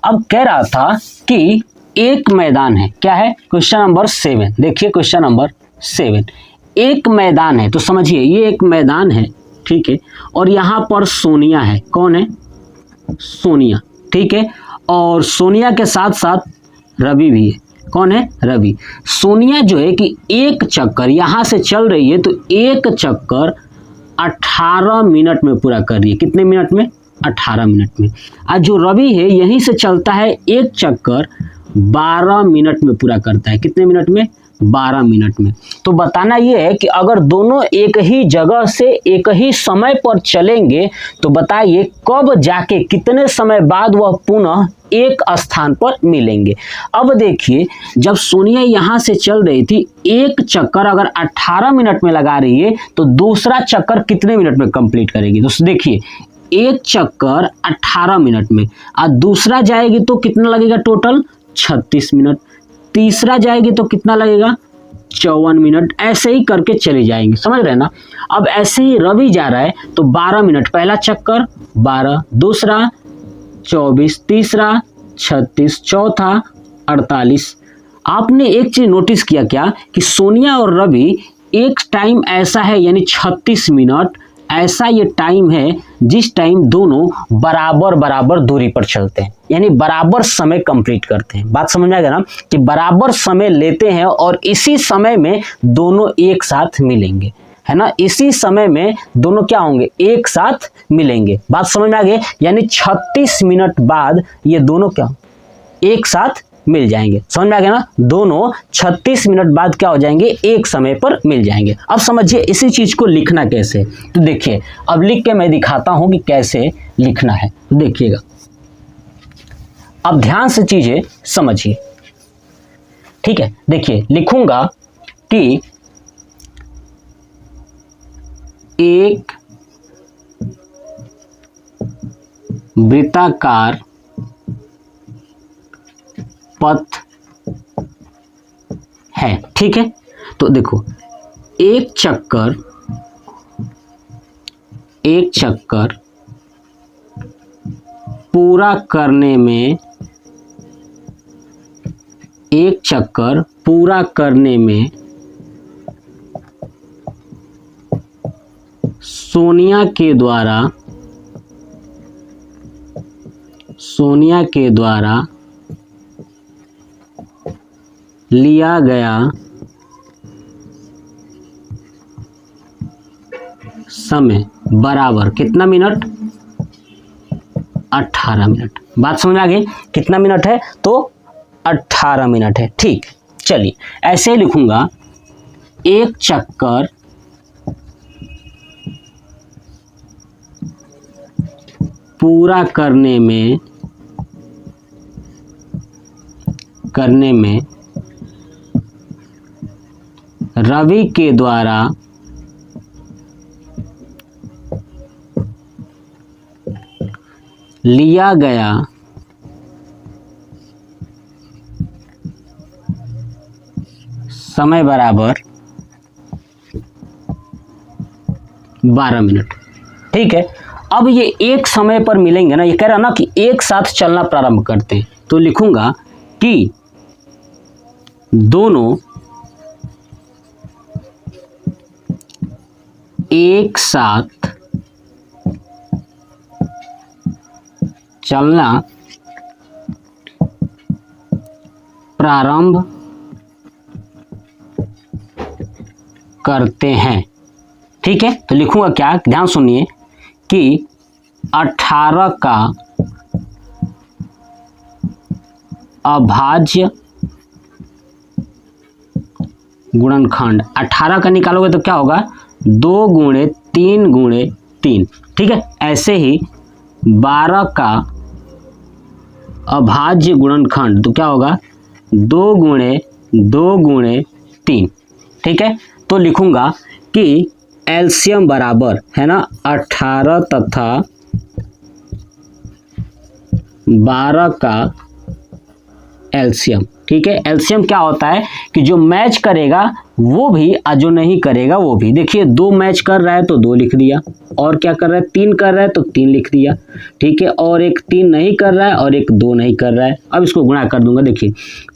अब कह रहा था कि एक मैदान है। क्या है? Question number 7। देखिए क्वेश्चन नंबर 7, एक मैदान है। तो समझिए ये एक मैदान है, ठीक है, और यहाँ पर सोनिया है। कौन है? सोनिया। ठीक है, और सोनिया के साथ साथ रवि भी है। कौन है? रवि। सोनिया जो है कि एक चक्कर यहाँ से चल रही है, तो एक चक्कर 18 मिनट में पूरा कर रही है। कितने मिनट में? 18 मिनट में। आज जो रवि है यहीं से चलता है, एक चक्कर 12 मिनट में पूरा करता है। कितने मिनट में? 12 मिनट में। तो बताना ये है कि अगर दोनों एक ही जगह से एक ही समय पर चलेंगे तो बताइए कब जाके कितने समय बाद वह पुनः एक स्थान पर मिलेंगे। अब देखिए, जब सोनिया यहाँ से चल रही थी, एक चक्कर अगर 18 मिनट में लगा रही है तो दूसरा चक्कर कितने मिनट में कंप्लीट करेगी? तो देखिए, एक चक्कर 18 मिनट में, और दूसरा जाएगी तो कितना लगेगा? Total 36 minute. तीसरा जाएगी तो कितना लगेगा? 54 मिनट। ऐसे ही करके चले जाएंगे, समझ रहे ना। अब ऐसे ही रवि जा रहा है तो 12 मिनट पहला चक्कर, 12 दूसरा, 24 तीसरा, 36 चौथा, 48। आपने एक चीज नोटिस किया क्या कि सोनिया और रवि एक टाइम ऐसा है, यानी 36 मिनट ऐसा ये टाइम है जिस टाइम दोनों बराबर बराबर दूरी पर चलते हैं, यानी बराबर समय कंप्लीट करते हैं। बात समझ में आएगा ना कि बराबर समय लेते हैं और इसी समय में दोनों एक साथ मिलेंगे, है ना। इसी समय में दोनों क्या होंगे? एक साथ मिलेंगे। बात समझ में आ गई? यानी 36 मिनट बाद ये दोनों क्या एक साथ मिल जाएंगे। समझ में आ गया ना, दोनों 36 मिनट बाद क्या हो जाएंगे, एक समय पर मिल जाएंगे। अब समझिए इसी चीज को लिखना कैसे, तो देखिए अब लिख के मैं दिखाता हूं कि कैसे लिखना है। देखिएगा, अब ध्यान से चीजें समझिए, ठीक है। देखिए लिखूंगा कि एक वृत्ताकार पथ है, ठीक है। तो देखो एक चक्कर पूरा करने में, एक चक्कर पूरा करने में सोनिया के द्वारा लिया गया समय बराबर कितना मिनट, 18 मिनट। बात समझ में आ गई, कितना मिनट है, तो 18 मिनट है, ठीक। चलिए ऐसे ही लिखूंगा, एक चक्कर पूरा करने में रवि के द्वारा लिया गया समय बराबर 12 मिनट, ठीक है। अब ये एक समय पर मिलेंगे ना, ये कह रहा ना कि एक साथ चलना प्रारंभ करते हैं, तो लिखूंगा कि दोनों एक साथ चलना प्रारंभ करते हैं, ठीक है। तो लिखूंगा क्या, ध्यान सुनिए कि 18 का अभाज्य गुणनखंड, 18 का निकालोगे तो क्या होगा, 2 गुणे 3 गुणे 3, ठीक है। ऐसे ही 12 का अभाज्य गुणनखंड तो क्या होगा, 2 गुणे 2 गुणे 3, ठीक है। तो लिखूंगा कि एलसीएम बराबर है ना 18 तथा 12 का एलसीएम, ठीक है। एलसीएम क्या होता है कि जो मैच करेगा वो भी और जो नहीं करेगा वो भी। देखिए 2 मैच कर रहा है तो 2 लिख दिया, और क्या कर रहा है 3 कर रहा है तो 3 लिख दिया, ठीक है। और एक 3 नहीं कर रहा है और एक 2 नहीं कर रहा है। अब इसको गुणा कर दूंगा, देखिए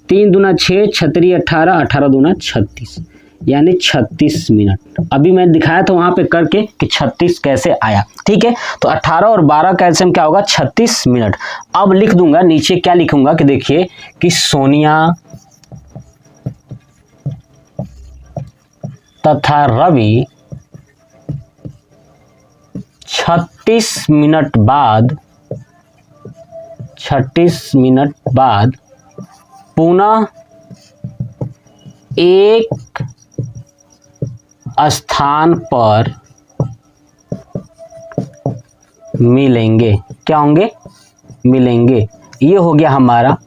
3 दूना 6, 6 18, 18 दूना 36, यानी 36 मिनट। अभी मैंने दिखाया था वहां पे करके कि 36 कैसे आया, ठीक है। तो 18 और 12 का एलसीएम क्या होगा, 36 मिनट। अब लिख दूंगा नीचे, क्या लिखूंगा कि देखिए कि सोनिया तथा रवि 36 मिनट बाद पुनः एक स्थान पर मिलेंगे। क्या होंगे, मिलेंगे। ये हो गया हमारा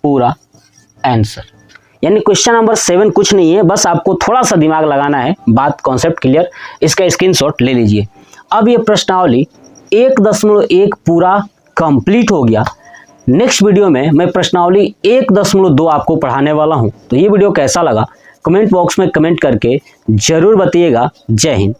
पूरा आंसर। यानी क्वेश्चन नंबर 7 कुछ नहीं है, बस आपको थोड़ा सा दिमाग लगाना है, बात कॉन्सेप्ट क्लियर। इसका स्क्रीनशॉट ले लीजिए। अब ये प्रश्नावली 1.1 पूरा कंप्लीट हो गया। नेक्स्ट वीडियो में मैं प्रश्नावली 1.2 आपको पढ़ाने वाला हूं। तो ये वीडियो कैसा लगा कमेंट बॉक्स में कमेंट करके जरूर बताइएगा। जय हिंद।